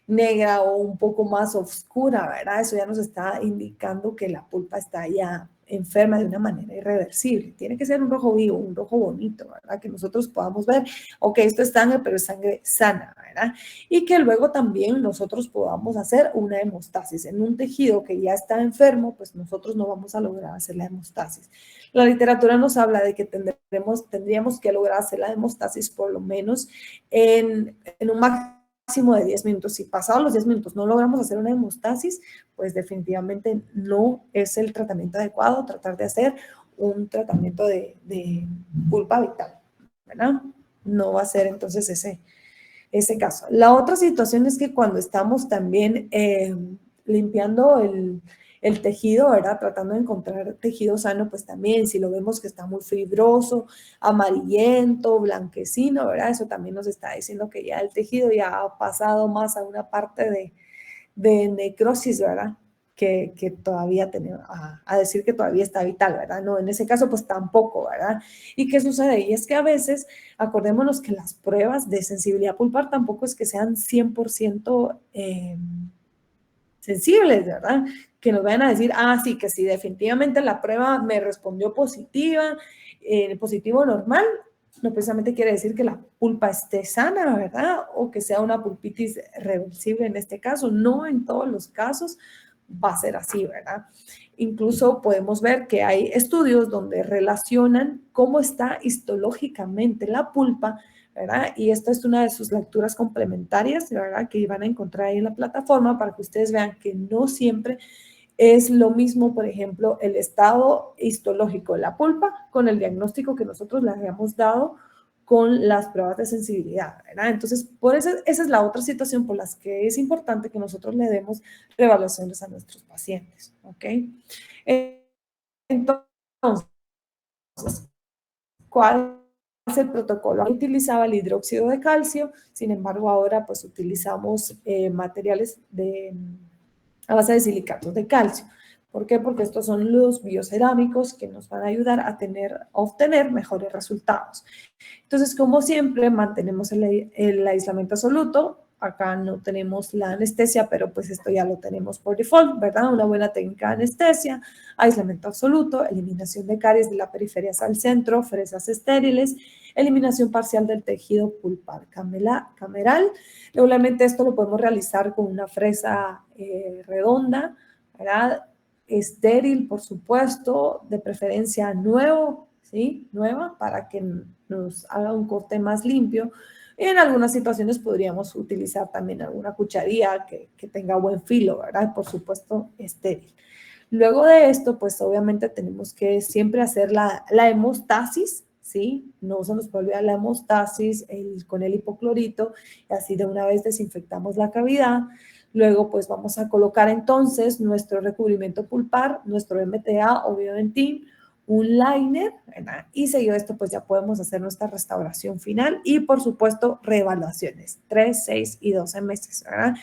negra o un poco más oscura, ¿verdad? Eso ya nos está indicando que la pulpa está ya enferma de una manera irreversible. Tiene que ser un rojo vivo, un rojo bonito, ¿verdad? Que nosotros podamos ver, ok, esto es sangre, pero es sangre sana, ¿verdad? Y que luego también nosotros podamos hacer una hemostasis. En un tejido que ya está enfermo, pues nosotros no vamos a lograr hacer la hemostasis. La literatura nos habla de que tendríamos que lograr hacer la hemostasis por lo menos en un máximo de 10 minutos. Si pasados los 10 minutos no logramos hacer una hemostasis, pues definitivamente no es el tratamiento adecuado tratar de hacer un tratamiento de pulpa vital, ¿verdad? No va a ser entonces ese caso. La otra situación es que cuando estamos también limpiando el tejido, ¿verdad? Tratando de encontrar tejido sano, pues también si lo vemos que está muy fibroso, amarillento, blanquecino, ¿verdad? Eso también nos está diciendo que ya el tejido ya ha pasado más a una parte de necrosis, ¿verdad? Que todavía tenemos, a decir que todavía está vital, ¿verdad? No, en ese caso, pues tampoco, ¿verdad? ¿Y qué sucede? Y es que a veces, acordémonos que las pruebas de sensibilidad pulpar tampoco es que sean 100% sensibles, ¿verdad? Que nos vayan a decir, sí, que si definitivamente la prueba me respondió positiva, positivo normal, no precisamente quiere decir que la pulpa esté sana, ¿verdad? O que sea una pulpitis reversible en este caso. No en todos los casos va a ser así, ¿verdad? Incluso podemos ver que hay estudios donde relacionan cómo está histológicamente la pulpa, ¿verdad? Y esta es una de sus lecturas complementarias, ¿verdad? Que van a encontrar ahí en la plataforma para que ustedes vean que no siempre es lo mismo, por ejemplo, el estado histológico de la pulpa con el diagnóstico que nosotros le habíamos dado con las pruebas de sensibilidad, ¿verdad? Entonces, por eso, esa es la otra situación por las que es importante que nosotros le demos reevaluaciones a nuestros pacientes, ¿ok? Entonces, ¿cuál es el protocolo? Utilizaba el hidróxido de calcio, sin embargo, ahora pues utilizamos materiales a base de silicatos de calcio. ¿Por qué? Porque estos son los biocerámicos que nos van a ayudar a obtener mejores resultados. Entonces, como siempre, mantenemos el aislamiento absoluto. Acá no tenemos la anestesia, pero pues esto ya lo tenemos por default, ¿verdad? Una buena técnica de anestesia, aislamiento absoluto, eliminación de caries de la periferia hacia el centro, fresas estériles, eliminación parcial del tejido pulpar cameral. Regularmente esto lo podemos realizar con una fresa redonda, ¿verdad? Estéril, por supuesto, de preferencia nuevo, ¿sí? Nueva, para que nos haga un corte más limpio. Y en algunas situaciones podríamos utilizar también alguna cucharilla que tenga buen filo, ¿verdad? Por supuesto, estéril. Luego de esto, pues obviamente tenemos que siempre hacer la hemostasis, ¿sí? No se nos puede olvidar la hemostasis con el hipoclorito, y así de una vez desinfectamos la cavidad. Luego, pues vamos a colocar entonces nuestro recubrimiento pulpar, nuestro MTA o Biodentin, un liner, ¿verdad? Y seguido esto, pues ya podemos hacer nuestra restauración final y, por supuesto, reevaluaciones, 3, 6 y 12 meses, ¿verdad?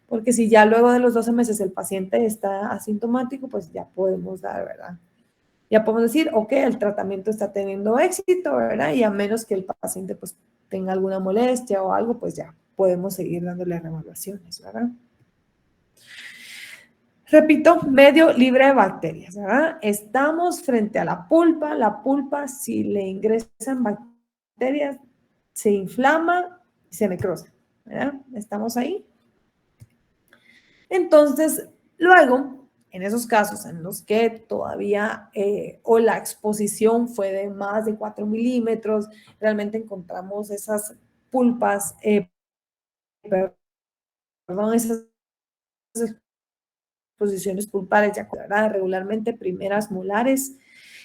Porque si ya luego de los 12 meses el paciente está asintomático, pues ya podemos dar, ¿verdad? Ya podemos decir, ok, el tratamiento está teniendo éxito, ¿verdad? Y a menos que el paciente pues tenga alguna molestia o algo, pues ya podemos seguir dándole reevaluaciones, ¿verdad? Repito, medio libre de bacterias, ¿verdad? Estamos frente a la pulpa si le ingresan bacterias, se inflama y se necrosa, ¿verdad? ¿Estamos ahí? Entonces, luego, en esos casos en los que todavía o la exposición fue de más de 4 milímetros, realmente encontramos esas pulpas, esas exposiciones pulpares ya cuadradas, regularmente primeras molares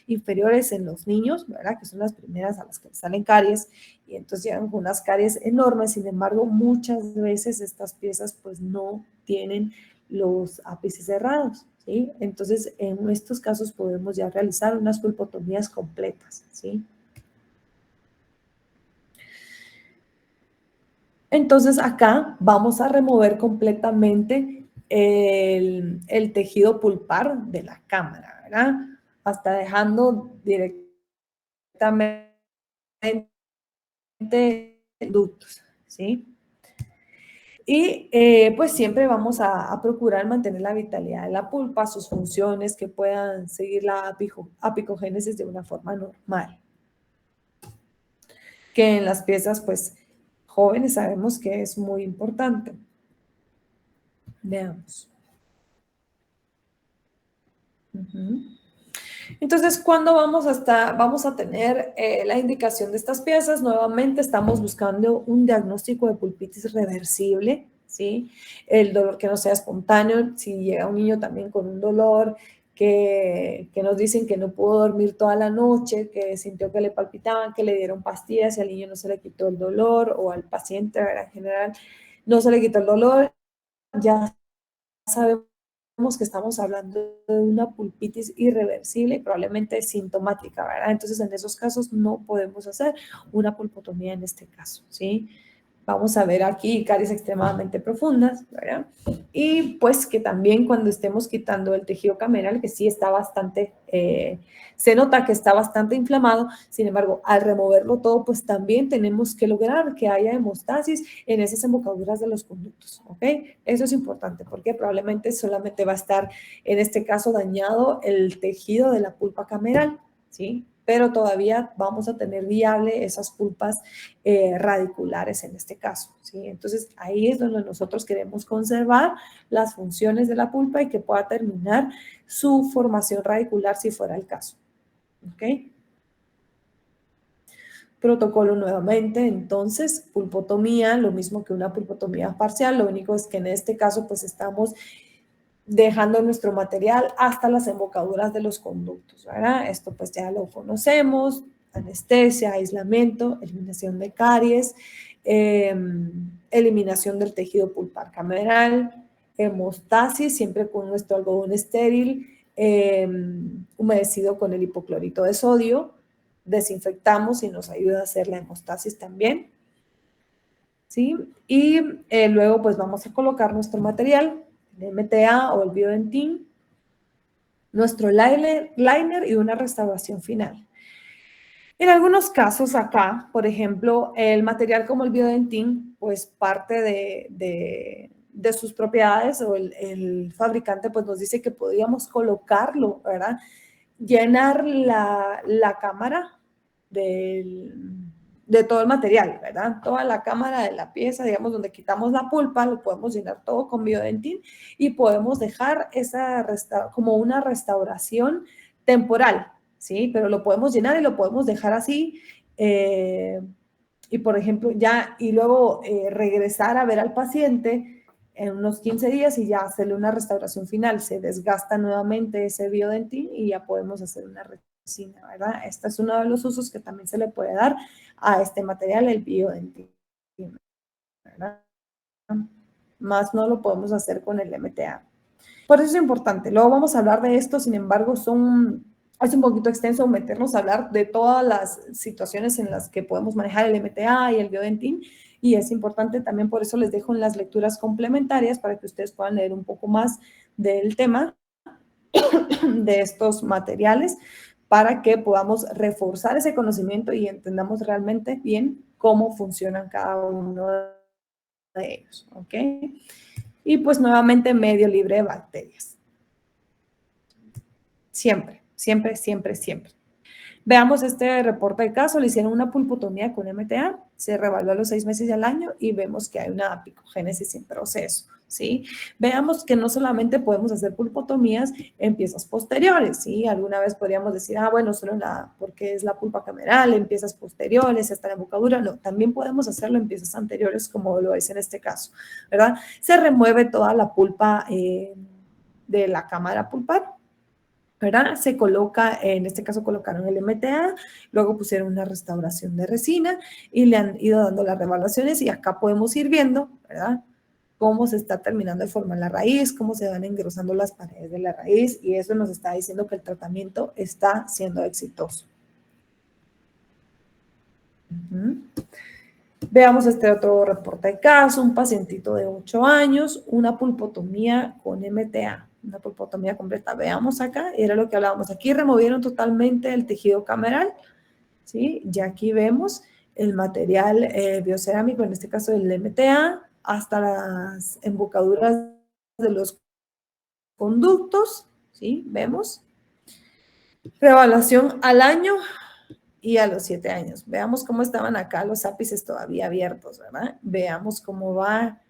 inferiores en los niños, ¿verdad? Que son las primeras a las que salen caries, y entonces llegan con unas caries enormes. Sin embargo, muchas veces estas piezas pues no tienen los ápices cerrados, ¿sí? Entonces, en estos casos podemos ya realizar unas pulpotomías completas, ¿sí? Entonces, acá vamos a remover completamente el tejido pulpar de la cámara, ¿verdad? Hasta dejando directamente ductos, ¿sí? Y pues siempre vamos a procurar mantener la vitalidad de la pulpa, sus funciones, que puedan seguir la apicogénesis de una forma normal. Que en las piezas pues jóvenes sabemos que es muy importante. Veamos. Entonces, ¿cuándo vamos a tener la indicación de estas piezas? Nuevamente estamos buscando un diagnóstico de pulpitis reversible, ¿sí? El dolor que no sea espontáneo, si llega un niño también con un dolor que nos dicen que no pudo dormir toda la noche, que sintió que le palpitaban, que le dieron pastillas y al niño no se le quitó el dolor, o al paciente en general no se le quitó el dolor, ya sabemos que estamos hablando de una pulpitis irreversible y probablemente sintomática, ¿verdad? Entonces, en esos casos no podemos hacer una pulpotomía en este caso, ¿sí? Vamos a ver aquí caries extremadamente profundas, ¿verdad? Y pues que también cuando estemos quitando el tejido cameral, que sí está bastante, se nota que está bastante inflamado, sin embargo, al removerlo todo, pues también tenemos que lograr que haya hemostasis en esas embocaduras de los conductos, ¿ok? Eso es importante porque probablemente solamente va a estar, en este caso, dañado el tejido de la pulpa cameral, ¿sí? Pero todavía vamos a tener viable esas pulpas radiculares en este caso, ¿sí? Entonces, ahí es donde nosotros queremos conservar las funciones de la pulpa y que pueda terminar su formación radicular si fuera el caso, ¿ok? Protocolo nuevamente, entonces, pulpotomía, lo mismo que una pulpotomía parcial, lo único es que en este caso, pues estamos dejando nuestro material hasta las embocaduras de los conductos, ¿verdad? Esto pues ya lo conocemos, anestesia, aislamiento, eliminación de caries, eliminación del tejido pulpar cameral, hemostasis, siempre con nuestro algodón estéril, humedecido con el hipoclorito de sodio, desinfectamos y nos ayuda a hacer la hemostasis también, ¿sí? Y luego pues vamos a colocar nuestro material, el MTA o el Biodentin, nuestro liner y una restauración final. En algunos casos acá, por ejemplo, el material como el Biodentin, pues parte de sus propiedades o el fabricante pues nos dice que podríamos colocarlo, ¿verdad? Llenar la cámara de todo el material, ¿verdad? Toda la cámara de la pieza, digamos, donde quitamos la pulpa, lo podemos llenar todo con Biodentin y podemos dejar como una restauración temporal, ¿sí? Pero lo podemos llenar y lo podemos dejar así y, por ejemplo, y luego regresar a ver al paciente en unos 15 días y ya hacerle una restauración final. Se desgasta nuevamente ese Biodentin y ya podemos hacer una resina, ¿verdad? Este es uno de los usos que también se le puede dar a este material, el Biodentin, ¿verdad? Más no lo podemos hacer con el MTA. Por eso es importante. Luego vamos a hablar de esto, sin embargo, es un poquito extenso meternos a hablar de todas las situaciones en las que podemos manejar el MTA y el Biodentin, y es importante también, por eso les dejo en las lecturas complementarias para que ustedes puedan leer un poco más del tema de estos materiales para que podamos reforzar ese conocimiento y entendamos realmente bien cómo funcionan cada uno de ellos, ¿ok? Y pues nuevamente medio libre de bacterias. Siempre, siempre, siempre, siempre. Veamos este reporte de caso. Le hicieron una pulpotomía con MTA, se reevaluó a los 6 meses y al año y vemos que hay una apicogénesis en proceso, ¿sí? Veamos que no solamente podemos hacer pulpotomías en piezas posteriores, ¿sí? Alguna vez podríamos decir, bueno, solo porque es la pulpa cameral, en piezas posteriores, hasta la embocadura. No, también podemos hacerlo en piezas anteriores, como lo es en este caso, ¿verdad? Se remueve toda la pulpa de la cámara pulpar, ¿verdad? Se coloca, en este caso colocaron el MTA, luego pusieron una restauración de resina y le han ido dando las revaluaciones y acá podemos ir viendo, ¿verdad? Cómo se está terminando de formar la raíz, cómo se van engrosando las paredes de la raíz y eso nos está diciendo que el tratamiento está siendo exitoso. Veamos este otro reporte de caso, un pacientito de 8 años, una pulpotomía con MTA. Una pulpotomía completa. Veamos acá, era lo que hablábamos. Aquí removieron totalmente el tejido cameral, ¿sí? Ya aquí vemos el material biocerámico, en este caso el MTA, hasta las embocaduras de los conductos, ¿sí? Vemos. Reevaluación al año y a los 7 años. Veamos cómo estaban acá los ápices todavía abiertos, ¿verdad? Veamos cómo va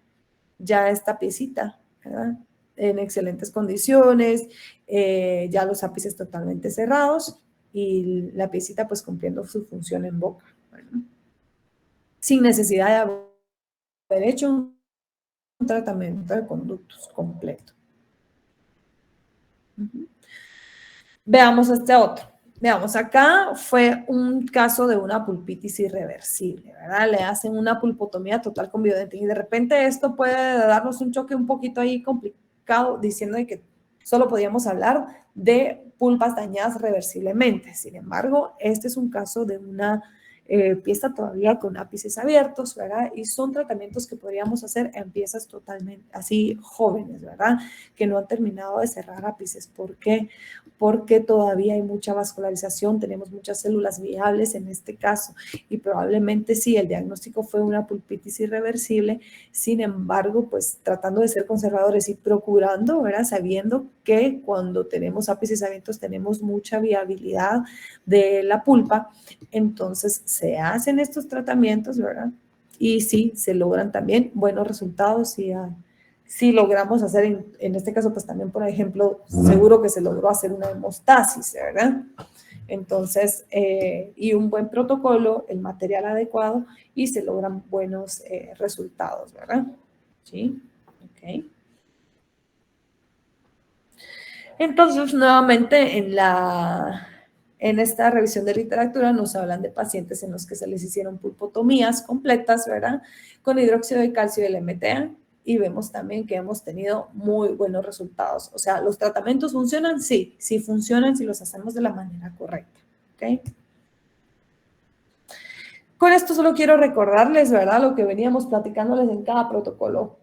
ya esta piecita, ¿verdad? En excelentes condiciones, ya los ápices totalmente cerrados y la piecita pues cumpliendo su función en boca, ¿verdad? Sin necesidad de haber hecho un tratamiento de conductos completo. Veamos este otro. Veamos, acá fue un caso de una pulpitis irreversible, ¿verdad? Le hacen una pulpotomía total con biodentín y de repente esto puede darnos un choque un poquito ahí complicado diciendo de que solo podíamos hablar de pulpas dañadas reversiblemente. Sin embargo, este es un caso de una pieza todavía con ápices abiertos, ¿verdad? Y son tratamientos que podríamos hacer en piezas totalmente así jóvenes, ¿verdad? Que no han terminado de cerrar ápices. ¿Por qué? Porque todavía hay mucha vascularización, tenemos muchas células viables en este caso y probablemente sí, el diagnóstico fue una pulpitis irreversible, sin embargo, pues tratando de ser conservadores y procurando, ¿verdad? Sabiendo que cuando tenemos ápices abiertos tenemos mucha viabilidad de la pulpa, entonces se hacen estos tratamientos, ¿verdad? Y sí, se logran también buenos resultados y si logramos hacer, en este caso, pues también, por ejemplo, seguro que se logró hacer una hemostasis, ¿verdad? Entonces, y un buen protocolo, el material adecuado y se logran buenos resultados, ¿verdad? Sí, ok. Entonces, nuevamente, en esta revisión de literatura nos hablan de pacientes en los que se les hicieron pulpotomías completas, ¿verdad? Con hidróxido de calcio y el MTA. Y vemos también que hemos tenido muy buenos resultados. O sea, ¿los tratamientos funcionan? Sí, sí funcionan si los hacemos de la manera correcta. ¿Ok? Con esto solo quiero recordarles, ¿verdad? Lo que veníamos platicándoles en cada protocolo.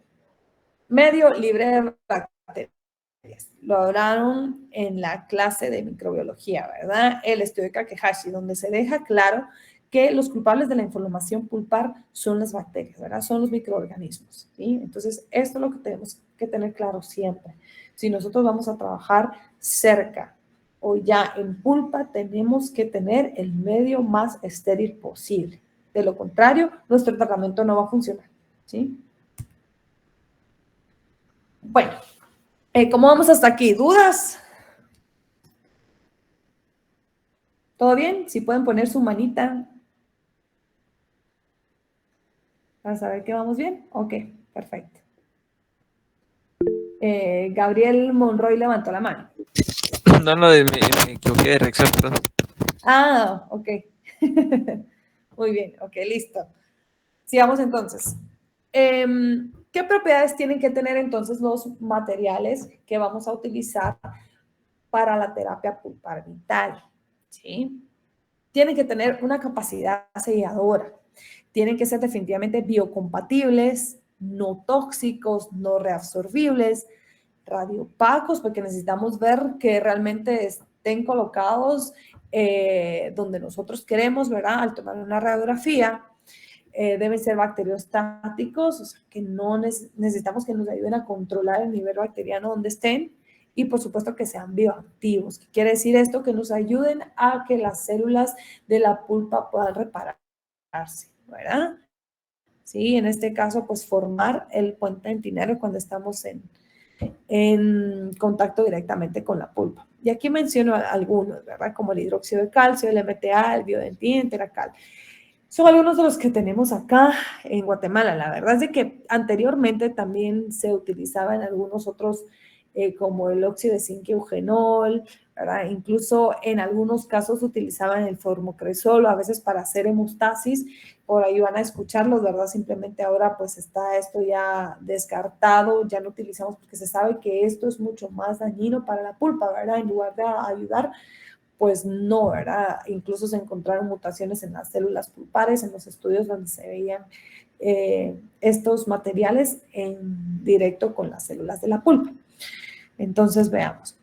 Medio libre de bacterias. Lo hablaron en la clase de microbiología, ¿verdad? El estudio de Kakehashi, donde se deja claro que los culpables de la inflamación pulpar son las bacterias, ¿verdad? Son los microorganismos, ¿sí? Entonces, esto es lo que tenemos que tener claro siempre. Si nosotros vamos a trabajar cerca o ya en pulpa, tenemos que tener el medio más estéril posible. De lo contrario, nuestro tratamiento no va a funcionar, ¿sí? Bueno, ¿cómo vamos hasta aquí? ¿Dudas? ¿Todo bien? Si pueden poner su manita para saber que vamos bien. Ok, perfecto. Gabriel Monroy levantó la mano. No, me equivoqué de reacción, perdón. Ah, ok. Muy bien, ok, listo. Sigamos entonces. ¿Qué propiedades tienen que tener entonces los materiales que vamos a utilizar para la terapia pulpar vital? ¿Sí? Tienen que tener una capacidad selladora. Tienen que ser definitivamente biocompatibles, no tóxicos, no reabsorbibles, radioopacos, porque necesitamos ver que realmente estén colocados donde nosotros queremos, ¿verdad? Al tomar una radiografía, deben ser bacteriostáticos, o sea, que no necesitamos que nos ayuden a controlar el nivel bacteriano donde estén, y por supuesto que sean bioactivos. ¿Qué quiere decir esto? Que nos ayuden a que las células de la pulpa puedan repararse, ¿verdad? Sí, en este caso, pues formar el puente dentinario cuando estamos en contacto directamente con la pulpa. Y aquí menciono algunos, ¿verdad? Como el hidróxido de calcio, el MTA, el biodentín, el Teracal. Son algunos de los que tenemos acá en Guatemala. La verdad es de que anteriormente también se utilizaba en algunos otros, como el óxido de zinc y eugenol, ¿verdad? Incluso en algunos casos utilizaban el formocresol, a veces para hacer hemostasis. Por ahí van a escucharlos, ¿verdad? Simplemente ahora pues está esto ya descartado, ya no utilizamos porque se sabe que esto es mucho más dañino para la pulpa, ¿verdad? En lugar de ayudar, pues no, ¿verdad? Incluso se encontraron mutaciones en las células pulpares, en los estudios donde se veían estos materiales en directo con las células de la pulpa. Entonces, veamos.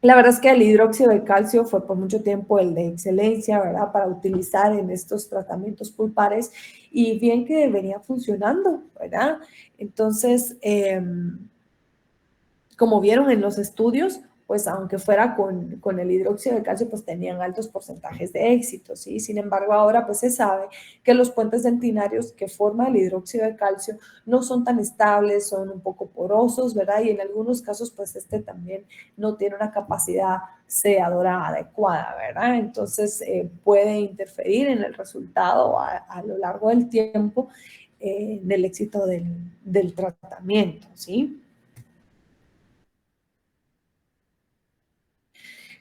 La verdad es que el hidróxido de calcio fue por mucho tiempo el de excelencia, ¿verdad? Para utilizar en estos tratamientos pulpares y bien que venía funcionando, ¿verdad? Entonces, como vieron en los estudios, pues aunque fuera con el hidróxido de calcio, pues tenían altos porcentajes de éxito, ¿sí? Sin embargo, ahora pues se sabe que los puentes dentinarios que forma el hidróxido de calcio no son tan estables, son un poco porosos, ¿verdad? Y en algunos casos, pues también no tiene una capacidad selladora adecuada, ¿verdad? Entonces, puede interferir en el resultado a lo largo del tiempo del éxito del tratamiento, ¿sí?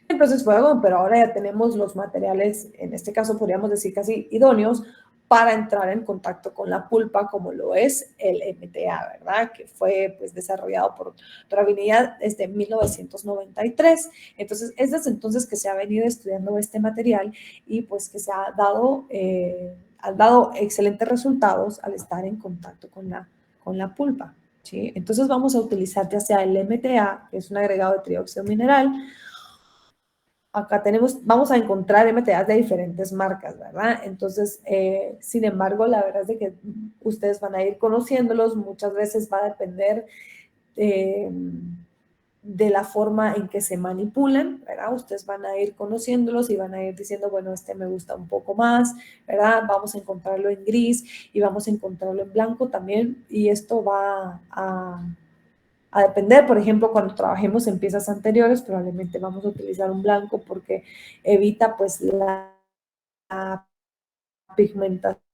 Entonces fue algo, pero ahora ya tenemos los materiales, en este caso podríamos decir casi idóneos, para entrar en contacto con la pulpa, como lo es el MTA, ¿verdad? Que fue pues desarrollado por Dravinidad desde 1993. Entonces, es desde entonces que se ha venido estudiando este material y pues que se ha dado excelentes resultados al estar en contacto con la pulpa, ¿sí? Entonces vamos a utilizar ya sea el MTA, que es un agregado de trióxido mineral. Acá vamos a encontrar MTAs de diferentes marcas, ¿verdad? Entonces, sin embargo, la verdad es de que ustedes van a ir conociéndolos, muchas veces va a depender de la forma en que se manipulan, ¿verdad? Ustedes van a ir conociéndolos y van a ir diciendo, bueno, este me gusta un poco más, ¿verdad? Vamos a encontrarlo en gris y vamos a encontrarlo en blanco también, y esto va a depender. Por ejemplo, cuando trabajemos en piezas anteriores, probablemente vamos a utilizar un blanco porque evita pues la pigmentación,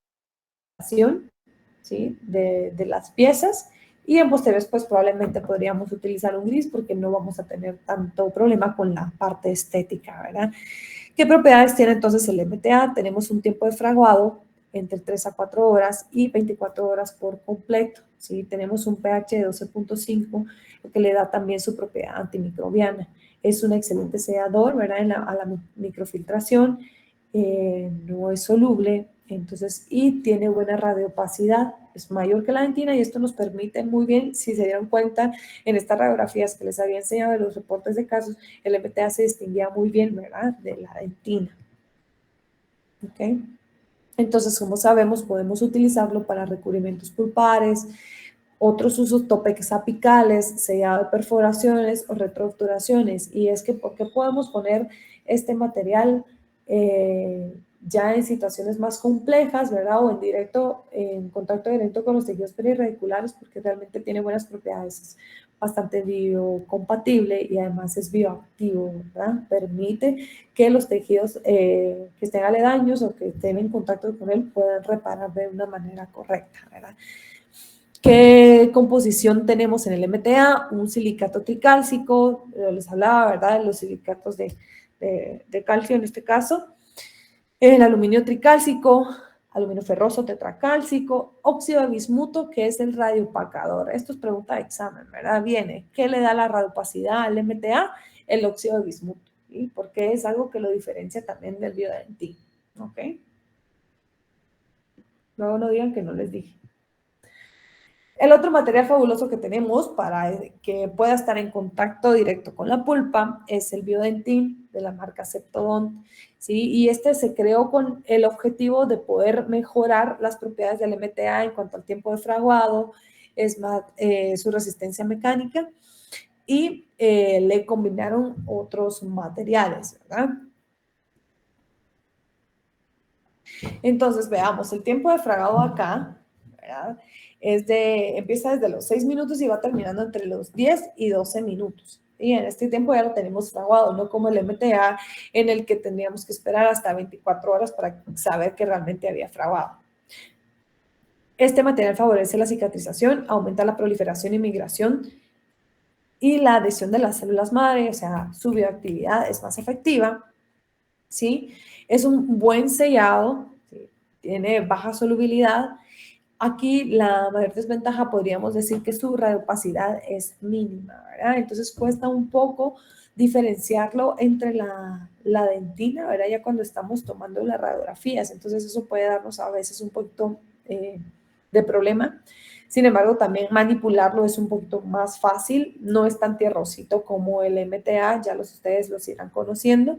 ¿sí? de las piezas, y en posteriores pues probablemente podríamos utilizar un gris porque no vamos a tener tanto problema con la parte estética, ¿verdad? ¿Qué propiedades tiene entonces el MTA? Tenemos un tiempo de fraguado entre 3 a 4 horas y 24 horas por completo, ¿sí? Tenemos un pH de 12.5, lo que le da también su propiedad antimicrobiana. Es un excelente sellador, ¿verdad? A la microfiltración, no es soluble, entonces, y tiene buena radiopacidad, es mayor que la dentina, y esto nos permite muy bien, si se dieron cuenta en estas radiografías que les había enseñado de los reportes de casos, el MTA se distinguía muy bien, ¿verdad?, de la dentina. ¿Ok? Entonces, como sabemos, podemos utilizarlo para recubrimientos pulpares, otros usos, topex apicales, sellado de perforaciones o retroobturaciones. Y es que, ¿por qué podemos poner este material ya en situaciones más complejas, ¿verdad? O en contacto directo con los tejidos periradiculares? Porque realmente tiene buenas propiedades, es bastante biocompatible y además es bioactivo, ¿verdad? Permite que los tejidos que estén aledaños o que estén en contacto con él puedan reparar de una manera correcta, ¿verdad? ¿Qué composición tenemos en el MTA? Un silicato tricálcico, les hablaba, ¿verdad?, de los silicatos de calcio en este caso. El aluminio tricálcico, aluminio ferroso tetracálcico, óxido de bismuto, que es el radioopacador. Esto es pregunta de examen, ¿verdad? Viene, ¿qué le da la radiopacidad al MTA? El óxido de bismuto, ¿sí? Porque es algo que lo diferencia también del biodentín, ¿ok? Luego no digan que no les dije. El otro material fabuloso que tenemos para que pueda estar en contacto directo con la pulpa es el biodentín de la marca Septodont, ¿sí? Y este se creó con el objetivo de poder mejorar las propiedades del MTA en cuanto al tiempo de fraguado, es más, su resistencia mecánica, y le combinaron otros materiales, ¿verdad? Entonces, veamos, el tiempo de fragado acá, ¿verdad?, empieza desde los 6 minutos y va terminando entre los 10 y 12 minutos. Y en este tiempo ya lo tenemos fraguado, no como el MTA, en el que tendríamos que esperar hasta 24 horas para saber que realmente había fraguado. Este material favorece la cicatrización, aumenta la proliferación y migración y la adhesión de las células madre, o sea, su bioactividad es más efectiva, ¿sí? Es un buen sellado, ¿sí? Tiene baja solubilidad. Aquí la mayor desventaja podríamos decir que su radiopacidad es mínima, ¿verdad? Entonces cuesta un poco diferenciarlo entre la dentina, ¿verdad? Ya cuando estamos tomando las radiografías, entonces eso puede darnos a veces un poquito de problema. Sin embargo, también manipularlo es un poquito más fácil, no es tan tierrosito como el MTA, ya ustedes los irán conociendo,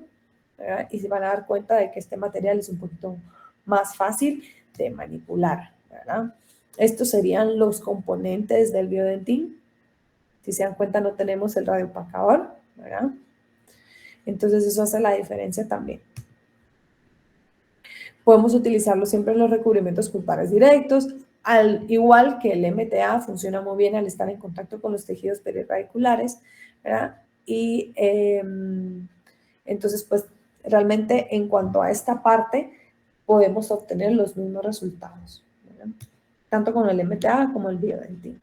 ¿verdad? Y se van a dar cuenta de que este material es un poquito más fácil de manipular, ¿verdad? Estos serían los componentes del biodentín. Si se dan cuenta, no tenemos el radioopacador, ¿verdad? Entonces eso hace la diferencia también. Podemos utilizarlo siempre en los recubrimientos pulpares directos, al igual que el MTA funciona muy bien al estar en contacto con los tejidos periradiculares, ¿verdad? Y entonces, pues, realmente en cuanto a esta parte, podemos obtener los mismos resultados, ¿verdad? Tanto con el MTA como el biodentín.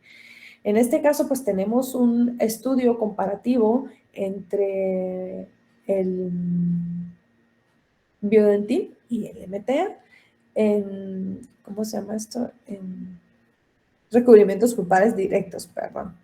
En este caso, pues, tenemos un estudio comparativo entre el biodentín y el MTA en, ¿cómo se llama esto? En recubrimientos pulpares directos, perdón.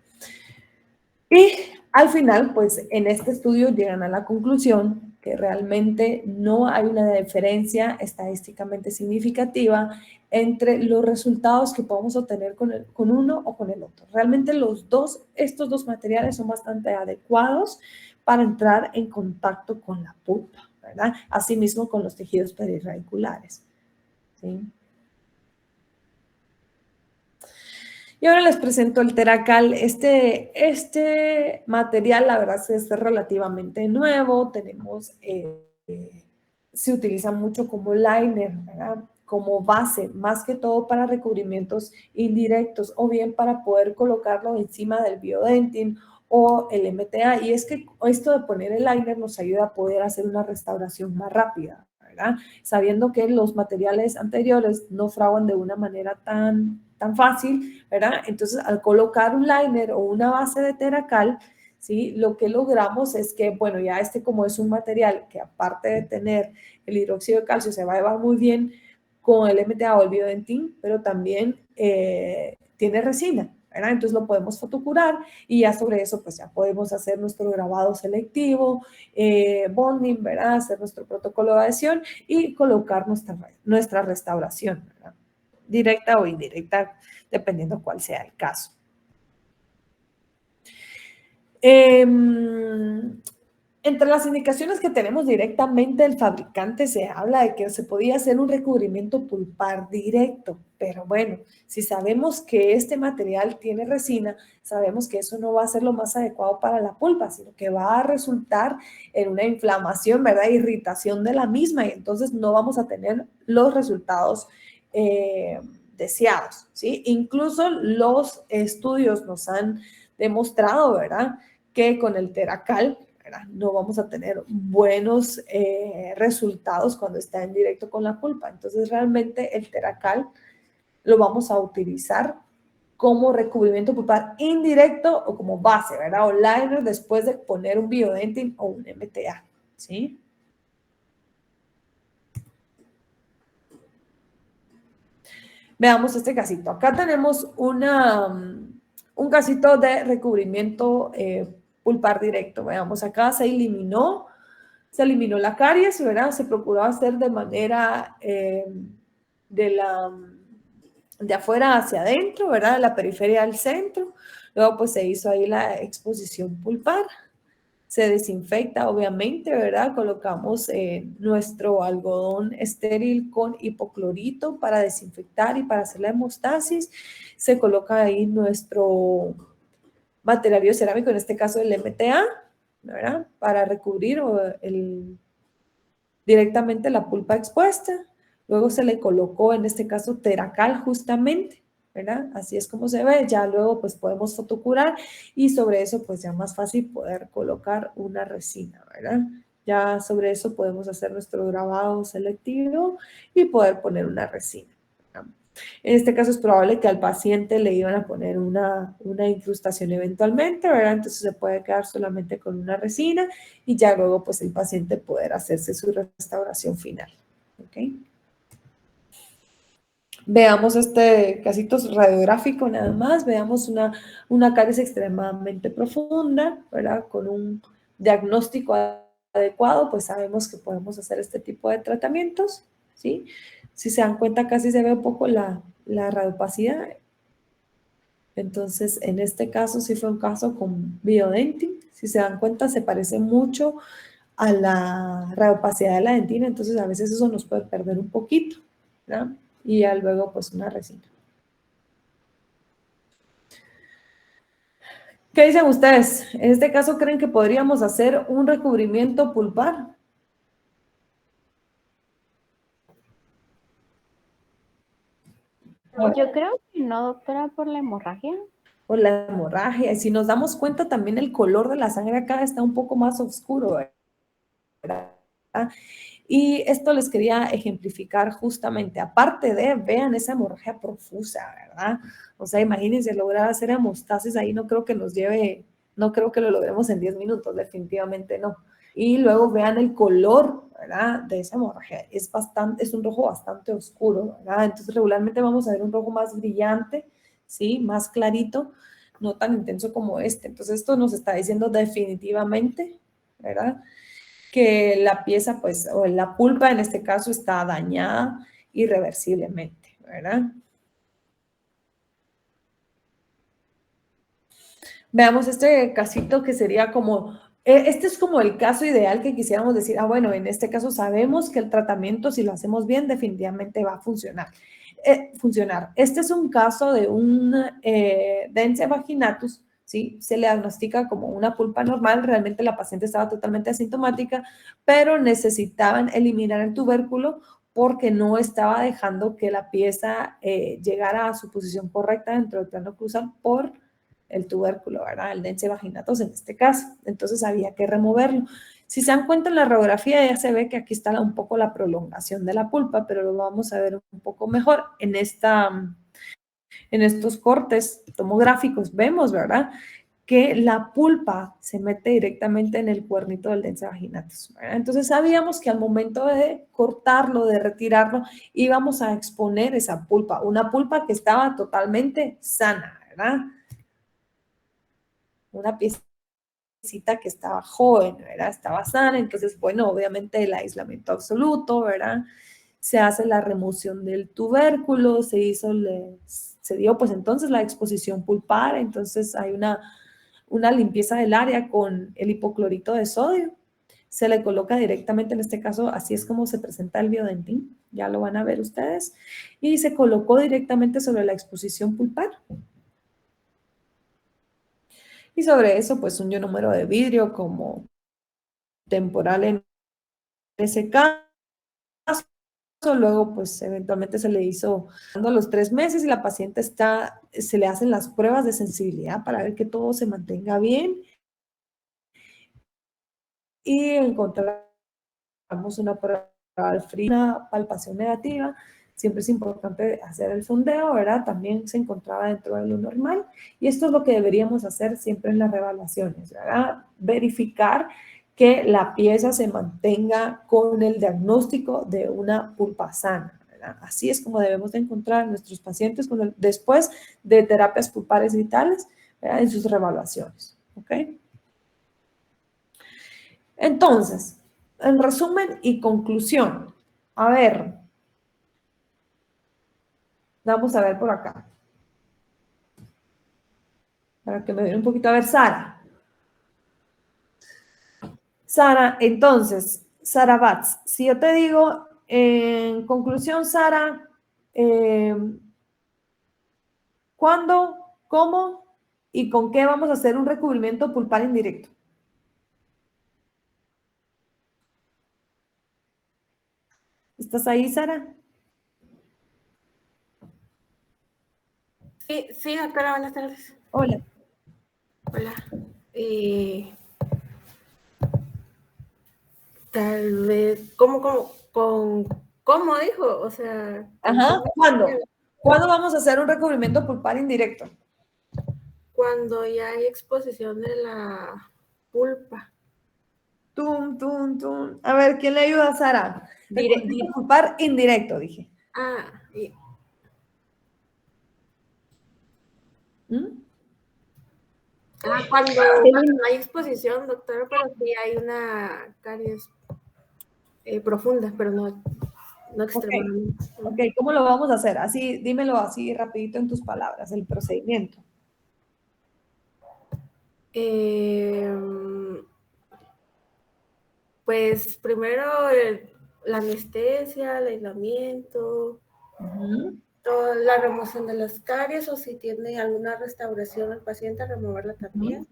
Y al final, pues en este estudio llegan a la conclusión que realmente no hay una diferencia estadísticamente significativa entre los resultados que podemos obtener con uno o con el otro. Realmente estos dos materiales son bastante adecuados para entrar en contacto con la pulpa, ¿verdad? Asimismo con los tejidos periradiculares, ¿sí? Y ahora les presento el Teracal. Este material, la verdad, es relativamente nuevo. Se utiliza mucho como liner, ¿verdad? Como base, más que todo para recubrimientos indirectos o bien para poder colocarlo encima del biodentin o el MTA. Y es que esto de poner el liner nos ayuda a poder hacer una restauración más rápida, ¿verdad? Sabiendo que los materiales anteriores no fraguan de una manera tan fácil, ¿verdad? Entonces, al colocar un liner o una base de Teracal, ¿sí? Lo que logramos es que, bueno, ya como es un material que aparte de tener el hidróxido de calcio, se va a llevar muy bien con el MTA o el biodentin, pero también tiene resina, ¿verdad? Entonces lo podemos fotocurar y ya sobre eso, pues ya podemos hacer nuestro grabado selectivo, bonding, ¿verdad? Hacer nuestro protocolo de adhesión y colocar nuestra restauración, ¿verdad? Directa o indirecta, dependiendo cuál sea el caso. Entre las indicaciones que tenemos directamente del fabricante se habla de que se podía hacer un recubrimiento pulpar directo, pero bueno, si sabemos que este material tiene resina, sabemos que eso no va a ser lo más adecuado para la pulpa, sino que va a resultar en una inflamación, ¿verdad? Irritación de la misma y entonces no vamos a tener los resultados deseados, ¿sí? Incluso los estudios nos han demostrado, ¿verdad?, que con el Teracal, ¿verdad?, no vamos a tener buenos resultados cuando está en directo con la pulpa. Entonces, realmente el Teracal lo vamos a utilizar como recubrimiento pulpar indirecto o como base, ¿verdad?, o liner después de poner un biodentin o un MTA, ¿sí? Veamos este casito. Acá tenemos un casito de recubrimiento pulpar directo. Veamos, acá se eliminó la caries, ¿verdad? Se procuró hacer de manera de afuera hacia adentro, ¿verdad? De la periferia al centro. Luego, pues se hizo ahí la exposición pulpar. Se desinfecta, obviamente, ¿verdad? Colocamos nuestro algodón estéril con hipoclorito para desinfectar y para hacer la hemostasis. Se coloca ahí nuestro material biocerámico, en este caso el MTA, ¿verdad? Para recubrir directamente la pulpa expuesta. Luego se le colocó, en este caso, Teracal justamente, ¿verdad? Así es como se ve. Ya luego pues podemos fotocurar y sobre eso pues ya más fácil poder colocar una resina, ¿verdad? Ya sobre eso podemos hacer nuestro grabado selectivo y poder poner una resina, ¿verdad? En este caso es probable que al paciente le iban a poner una incrustación eventualmente, ¿verdad? Entonces se puede quedar solamente con una resina y ya luego pues el paciente poder hacerse su restauración final, ¿ok? Veamos este casito radiográfico nada más, veamos una caries extremadamente profunda, ¿verdad? Con un diagnóstico adecuado, pues sabemos que podemos hacer este tipo de tratamientos, ¿sí? Si se dan cuenta, casi se ve un poco la radiopacidad. Entonces, en este caso sí fue un caso con biodentin. Si se dan cuenta, se parece mucho a la radiopacidad de la dentina, entonces a veces eso nos puede perder un poquito, ¿verdad? Y ya luego pues una resina. ¿Qué dicen ustedes? En este caso, ¿creen que podríamos hacer un recubrimiento pulpar? Yo creo que no, doctora, por la hemorragia. O la hemorragia. Y si nos damos cuenta, también el color de la sangre acá está un poco más oscuro, ¿verdad? Y esto les quería ejemplificar justamente, aparte de, vean esa hemorragia profusa, ¿verdad? O sea, imagínense lograr hacer hemostasis ahí, no creo que nos lleve, no creo que lo logremos en 10 minutos, definitivamente no. Y luego vean el color, ¿verdad? De esa hemorragia, es un rojo bastante oscuro, ¿verdad? Entonces regularmente vamos a ver un rojo más brillante, ¿sí? Más clarito, no tan intenso como este. Entonces esto nos está diciendo definitivamente, ¿verdad? Que la pieza, pues, o la pulpa en este caso está dañada irreversiblemente, ¿verdad? Veamos este casito que sería como, este es como el caso ideal que quisiéramos decir, bueno, en este caso sabemos que el tratamiento, si lo hacemos bien, definitivamente va a funcionar. Este es un caso de un dense vaginatus, ¿sí? Se le diagnostica como una pulpa normal, realmente la paciente estaba totalmente asintomática, pero necesitaban eliminar el tubérculo porque no estaba dejando que la pieza llegara a su posición correcta dentro del plano cruzal por el tubérculo, ¿verdad? El dense vaginatus en este caso. Entonces había que removerlo. Si se dan cuenta en la radiografía ya se ve que aquí está un poco la prolongación de la pulpa, pero lo vamos a ver un poco mejor en estos cortes tomográficos. Vemos, ¿verdad? Que la pulpa se mete directamente en el cuernito del dense vaginatus, ¿verdad? Entonces sabíamos que al momento de cortarlo, de retirarlo, íbamos a exponer esa pulpa, una pulpa que estaba totalmente sana, ¿verdad? Una piecita que estaba joven, ¿verdad? Estaba sana, entonces, bueno, obviamente el aislamiento absoluto, ¿verdad? Se hace la remoción del tubérculo, se dio pues entonces la exposición pulpar, entonces hay una limpieza del área con el hipoclorito de sodio, se le coloca directamente, en este caso, así es como se presenta el biodentin, ya lo van a ver ustedes, y se colocó directamente sobre la exposición pulpar. Y sobre eso, pues un ionómero de vidrio como temporal en ese caso. Luego, pues eventualmente se le hizo a los 3 meses y la paciente se le hacen las pruebas de sensibilidad para ver que todo se mantenga bien. Y encontramos una prueba fría, una palpación negativa. Siempre es importante hacer el sondeo, ¿verdad? También se encontraba dentro de lo normal. Y esto es lo que deberíamos hacer siempre en las reevaluaciones, ¿verdad? Verificar que la pieza se mantenga con el diagnóstico de una pulpa sana, ¿verdad? Así es como debemos de encontrar a nuestros pacientes después de terapias pulpares vitales, ¿verdad? En sus reevaluaciones, ¿ok? Entonces, en resumen y conclusión, a ver, vamos a ver por acá. Para que me vean un poquito. A ver, Sara. Sara, entonces, Sara Batz, si yo te digo, en conclusión, Sara, ¿cuándo, cómo y con qué vamos a hacer un recubrimiento pulpar indirecto? ¿Estás ahí, Sara? Sí, doctora, buenas tardes. Hola. Hola. Tal vez, ¿cómo dijo? O sea, Ajá, ¿cuándo? ¿Cuándo vamos a hacer un recubrimiento pulpar indirecto? cuando ya hay exposición de la pulpa. Tum, tum, tum. A ver, ¿quién le ayuda a Sara? Recubrimiento pulpar indirecto, dije. Cuando no hay exposición, doctora, pero sí hay una caries profunda, pero no extremadamente. Ok, ¿cómo lo vamos a hacer? Así, dímelo así rapidito en tus palabras, el procedimiento. Pues primero la anestesia, el aislamiento, toda la remoción de las caries, o si tiene alguna restauración al paciente, removerla también.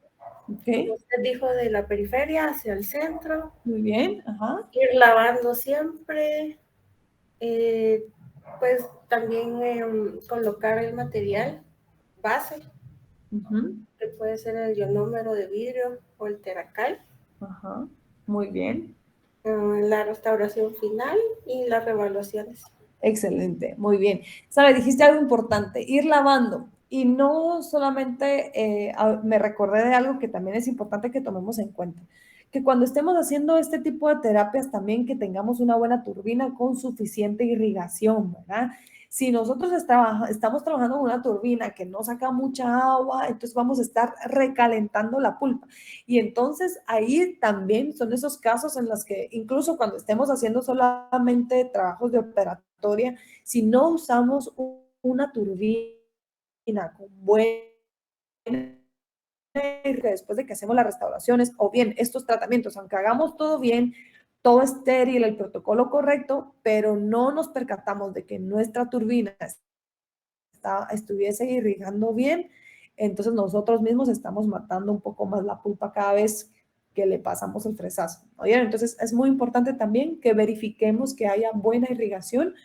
Okay. Como usted dijo, de la periferia hacia el centro. Muy bien. Ajá. Ir lavando siempre. Pues también colocar el material base, que puede ser el ionómero de vidrio o el teracal. Ajá. Muy bien. La restauración final y las revaluaciones. Excelente, muy bien. Sabe, dijiste algo importante, ir lavando. Y no solamente me recordé de algo que también es importante que tomemos en cuenta, que cuando estemos haciendo este tipo de terapias también que tengamos una buena turbina con suficiente irrigación, ¿verdad? Si nosotros estamos trabajando con una turbina que no saca mucha agua, entonces vamos a estar recalentando la pulpa. Y entonces ahí también son esos casos en los que incluso cuando estemos haciendo solamente trabajos de operatoria, si no usamos una turbina con buena, después de que hacemos las restauraciones o bien estos tratamientos, aunque hagamos todo bien, todo estéril, el protocolo correcto, pero no nos percatamos de que nuestra turbina estuviese irrigando bien, entonces nosotros mismos estamos matando un poco más la pulpa cada vez que le pasamos el fresazo. ¿Oyen? Entonces es muy importante también que verifiquemos que haya buena irrigación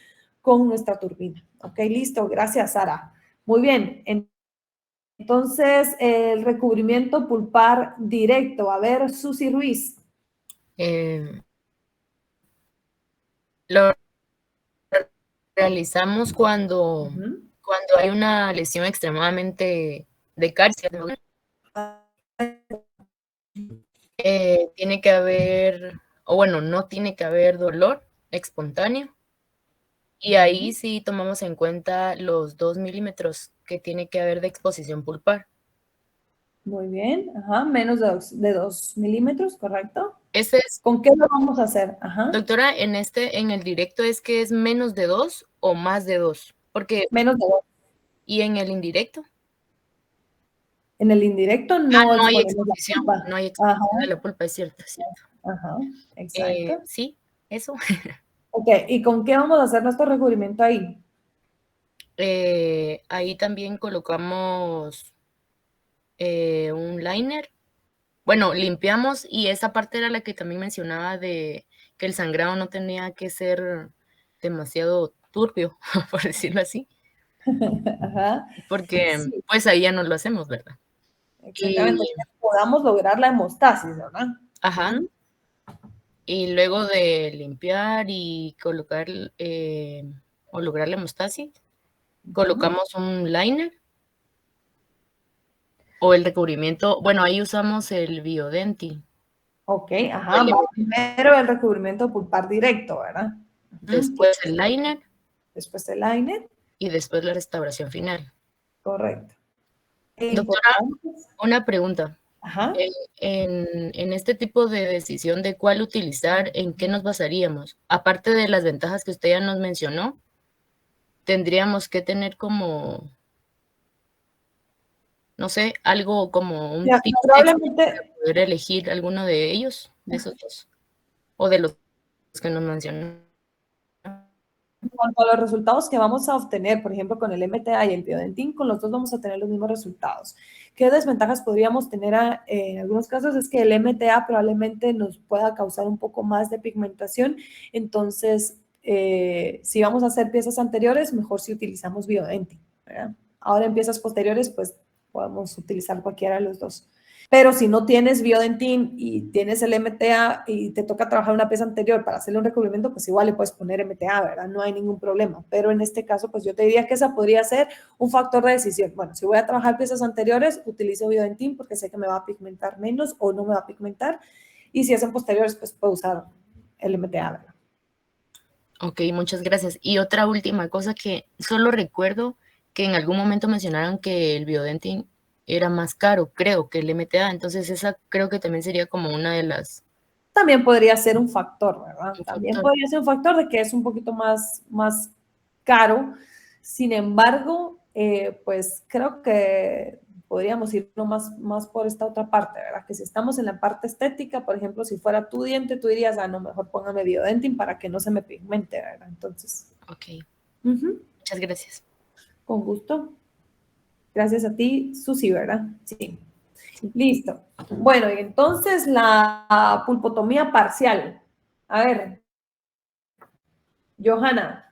con nuestra turbina. Ok, listo. Gracias, Sara. Muy bien. Entonces, el recubrimiento pulpar directo. A ver, Susi Ruiz. Lo realizamos cuando hay una lesión extremadamente de caries. Tiene que haber, o bueno, no tiene que haber dolor espontáneo. Y ahí sí tomamos en cuenta los 2 milímetros que tiene que haber de exposición pulpar. Muy bien, ajá, menos de 2 milímetros, ¿correcto? Ese es, ¿Con qué lo vamos a hacer? Ajá. Doctora, en el directo es que es menos de 2 o más de 2, porque... Menos de 2. ¿Y en el indirecto? En el indirecto no, no hay exposición, no hay exposición de la pulpa, es cierto, es cierto. Ajá, exacto. Sí, eso. Ok, ¿y con qué vamos a hacer nuestro recubrimiento ahí? Ahí también colocamos un liner. Bueno, limpiamos y esa parte era la que también mencionaba de que el sangrado no tenía que ser demasiado turbio, por decirlo así. Ajá. Porque sí, pues ahí ya no lo hacemos, ¿verdad? Exactamente, que podamos lograr la hemostasis, ¿verdad? Ajá. Y luego de limpiar y colocar o lograr la hemostasis, colocamos un liner o el recubrimiento. Bueno, ahí usamos el Biodentin. Ok, ajá. Primero el recubrimiento pulpar directo, ¿verdad? Después el liner. Después el liner. Y después la restauración final. Correcto. Doctora, una pregunta. Ajá. En este tipo de decisión de cuál utilizar, ¿en qué nos basaríamos? Aparte de las ventajas que usted ya nos mencionó, tendríamos que tener como, no sé, algo como un tip probablemente para poder elegir alguno de ellos, de esos dos, o de los que nos mencionó. En cuanto a los resultados que vamos a obtener, por ejemplo, con el MTA y el Biodentin, con los dos vamos a tener los mismos resultados. ¿Qué desventajas podríamos tener en algunos casos? Es que el MTA probablemente nos pueda causar un poco más de pigmentación. Entonces, si vamos a hacer piezas anteriores, mejor si utilizamos Biodentin, ¿verdad? Ahora en piezas posteriores, pues podemos utilizar cualquiera de los dos. Pero si no tienes Biodentin y tienes el MTA y te toca trabajar una pieza anterior para hacerle un recubrimiento, pues igual le puedes poner MTA, ¿verdad? No hay ningún problema. Pero en este caso, pues yo te diría que esa podría ser un factor de decisión. Bueno, si voy a trabajar piezas anteriores, utilizo Biodentin porque sé que me va a pigmentar menos o no me va a pigmentar. Y si hacen posteriores, pues puedo usar el MTA, ¿verdad? Ok, muchas gracias. Y otra última cosa que solo recuerdo que en algún momento mencionaron que el Biodentin era más caro, creo, que el MTA. Entonces esa creo que también sería como una de las... También podría ser un factor, ¿verdad? También podría ser un factor de que es un poquito más caro. Sin embargo, pues creo que podríamos irnos más por esta otra parte, ¿verdad? Que si estamos en la parte estética, por ejemplo, si fuera tu diente, tú dirías, no, mejor póngame Biodentin para que no se me pigmente, ¿verdad? Entonces. Ok. Uh-huh. Muchas gracias. Con gusto. Gracias a ti, Susi, ¿verdad? Sí. Listo. Bueno, y entonces la pulpotomía parcial. A ver. Johanna.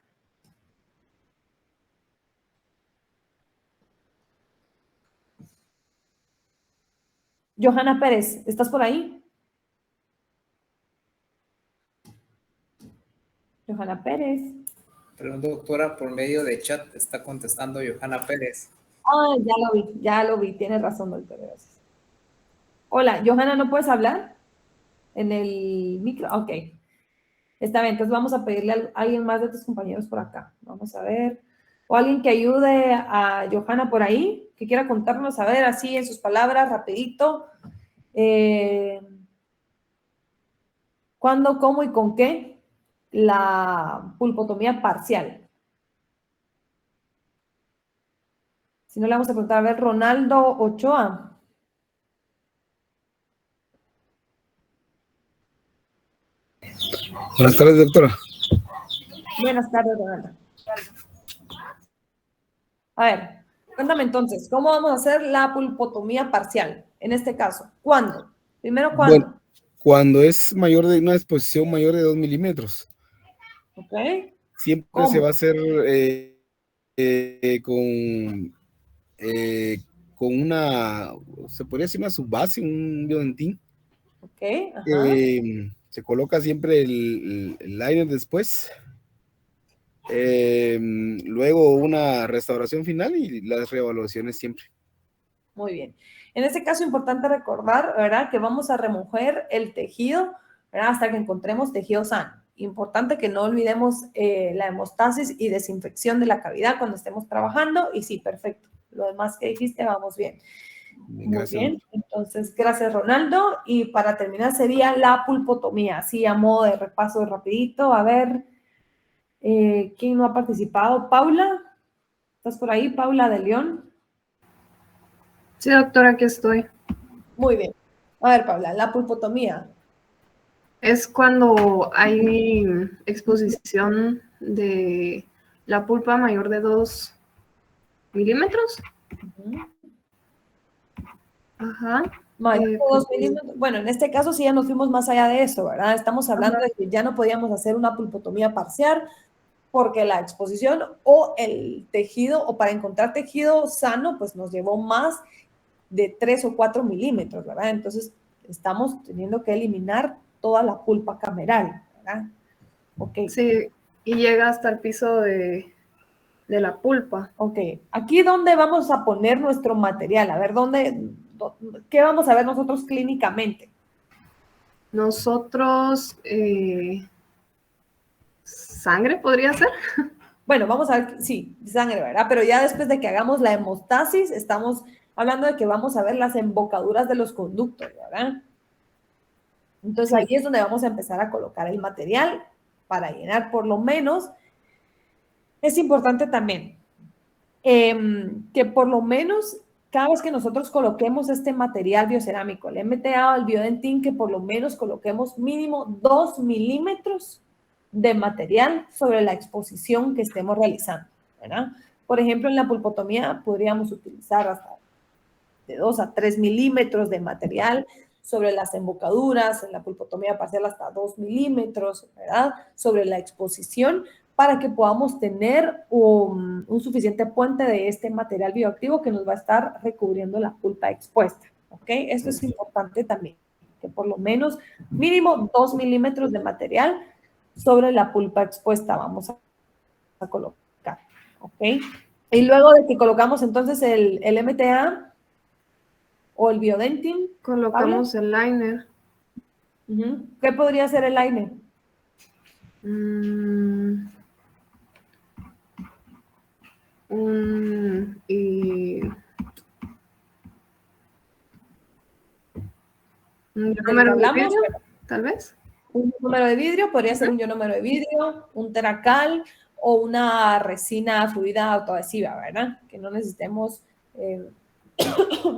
Johanna Pérez, ¿estás por ahí? Johanna Pérez. Perdón, doctora, por medio de chat está contestando Johanna Pérez. Ah, ya lo vi, tienes razón, doctora, gracias. Hola, Johanna, ¿no puedes hablar? En el micro, ok. Está bien, entonces vamos a pedirle a alguien más de tus compañeros por acá. Vamos a ver. O alguien que ayude a Johanna por ahí, que quiera contarnos, a ver, así en sus palabras, rapidito. ¿Cuándo, cómo y con qué? La pulpotomía parcial. Si no, le vamos a preguntar, a ver, Ronaldo Ochoa. Buenas tardes, doctora. Buenas tardes, Ronaldo. A ver, cuéntame entonces, ¿cómo vamos a hacer la pulpotomía parcial? En este caso, ¿cuándo? Primero, ¿cuándo? Bueno, cuando es mayor de una exposición mayor de 2 milímetros. Ok. Siempre ¿Cómo? se va a hacer con una, se podría decir una subbase, un Biodentin. Ok, ajá. Se coloca siempre el liner después. Luego una restauración final y las reevaluaciones siempre. Muy bien. En este caso, importante recordar, ¿verdad? Que vamos a remover el tejido, ¿verdad? Hasta que encontremos tejido sano. Importante que no olvidemos la hemostasis y desinfección de la cavidad cuando estemos trabajando. Y sí, perfecto. Lo demás que dijiste, vamos bien. Muy bien. Entonces, gracias, Ronaldo. Y para terminar sería la pulpotomía. Así a modo de repaso rapidito. A ver, ¿quién no ha participado? Paula, ¿estás por ahí? Paula de León. Sí, doctora, aquí estoy. Muy bien. A ver, Paula, la pulpotomía. Es cuando hay exposición de la pulpa mayor de 2 milímetros. Ajá. Mayor de 2 milímetros. Bueno, en este caso sí ya nos fuimos más allá de eso, ¿verdad? Estamos hablando de que ya no podíamos hacer una pulpotomía parcial porque la exposición o el tejido, o para encontrar tejido sano, pues nos llevó más de 3 o 4 milímetros, ¿verdad? Entonces estamos teniendo que eliminar toda la pulpa cameral, ¿verdad? Ok. Sí, y llega hasta el piso de la pulpa. Ok. Aquí, ¿dónde vamos a poner nuestro material? A ver, ¿qué vamos a ver nosotros clínicamente? Nosotros, ¿sangre podría ser? Bueno, vamos a ver, sí, sangre, ¿verdad? Pero ya después de que hagamos la hemostasis, estamos hablando de que vamos a ver las embocaduras de los conductos, ¿verdad? Entonces ahí es donde vamos a empezar a colocar el material para llenar por lo menos. Es importante también que por lo menos cada vez que nosotros coloquemos este material biocerámico, el MTA o el Biodentin, que por lo menos coloquemos mínimo 2 milímetros de material sobre la exposición que estemos realizando, ¿verdad? Por ejemplo, en la pulpotomía podríamos utilizar hasta de 2 a 3 milímetros de material sobre las embocaduras, en la pulpotomía parcial hasta 2 milímetros, ¿verdad? Sobre la exposición, para que podamos tener un suficiente puente de este material bioactivo que nos va a estar recubriendo la pulpa expuesta, ¿ok? Esto es importante también, que por lo menos mínimo 2 milímetros de material sobre la pulpa expuesta vamos a colocar, ¿ok? Y luego de que colocamos entonces el MTA o el Biodentin, colocamos el liner. ¿Qué podría ser el liner? Un ionómero de vidrio, tal vez. Un ionómero de vidrio, podría ser un ionómero de vidrio, un teracal o una resina fluida autoadhesiva, ¿verdad? Que no necesitemos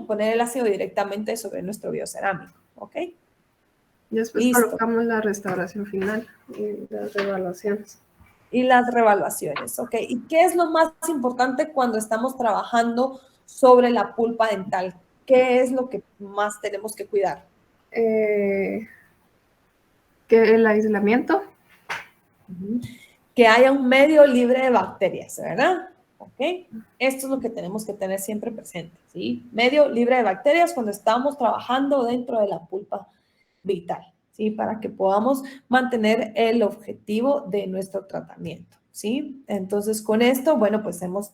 poner el ácido directamente sobre nuestro biocerámico, ¿ok? Y después Listo. colocamos la restauración final y las evaluaciones. Y las revaluaciones, ¿ok? ¿Y qué es lo más importante cuando estamos trabajando sobre la pulpa dental? ¿Qué es lo que más tenemos que cuidar? Que el aislamiento. Que haya un medio libre de bacterias, ¿verdad? ¿Ok? Esto es lo que tenemos que tener siempre presente, ¿sí? Medio libre de bacterias cuando estamos trabajando dentro de la pulpa vital, ¿sí? Para que podamos mantener el objetivo de nuestro tratamiento, ¿sí? Entonces, con esto, bueno, pues hemos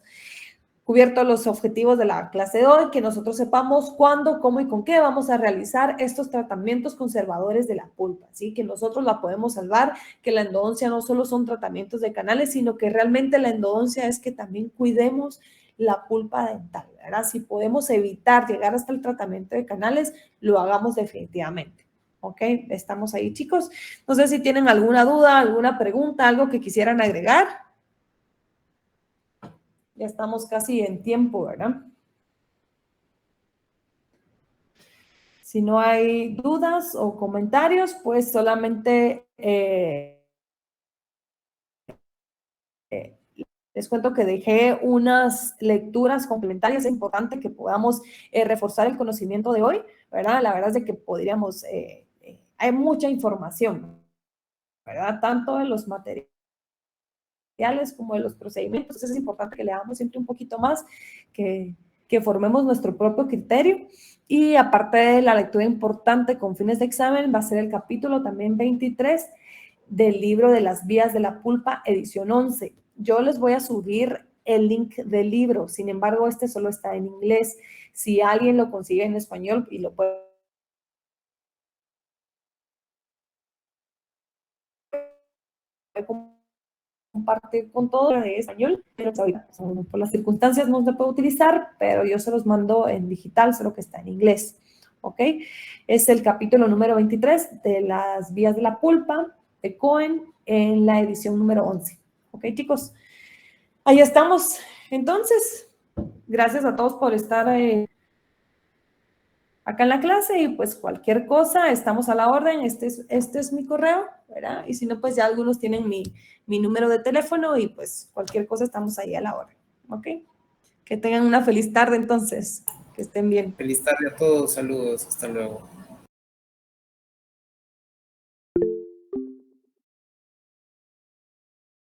cubierto los objetivos de la clase de hoy, que nosotros sepamos cuándo, cómo y con qué vamos a realizar estos tratamientos conservadores de la pulpa, ¿sí? Que nosotros la podemos salvar, que la endodoncia no solo son tratamientos de canales, sino que realmente la endodoncia es que también cuidemos la pulpa dental, ¿verdad? Si podemos evitar llegar hasta el tratamiento de canales, lo hagamos definitivamente. ¿Ok? Estamos ahí, chicos. No sé si tienen alguna duda, alguna pregunta, algo que quisieran agregar. Ya estamos casi en tiempo, ¿verdad? Si no hay dudas o comentarios, pues solamente les cuento que dejé unas lecturas complementarias. Es importante que podamos reforzar el conocimiento de hoy, ¿verdad? La verdad es de que podríamos, hay mucha información, ¿verdad? Tanto en los materiales como de los procedimientos. Entonces es importante que leamos siempre un poquito más, que formemos nuestro propio criterio. Y aparte de la lectura importante con fines de examen, va a ser el capítulo también 23 del libro de las vías de la pulpa, edición 11. Yo les voy a subir el link del libro, sin embargo, este solo está en inglés. Si alguien lo consigue en español y lo puede compartir con todo de español, pero ahorita por las circunstancias no se puede utilizar, pero yo se los mando en digital, solo que está en inglés, ¿ok? Es el capítulo número 23 de las vías de la pulpa de Cohen en la edición número 11, ¿ok, chicos? Ahí estamos. Entonces, gracias a todos por estar acá en la clase y pues cualquier cosa, estamos a la orden. Este es mi correo, ¿verdad? Y si no, pues ya algunos tienen mi número de teléfono y pues cualquier cosa estamos ahí a la orden, ¿ok? Que tengan una feliz tarde entonces, que estén bien. Feliz tarde a todos, saludos, hasta luego.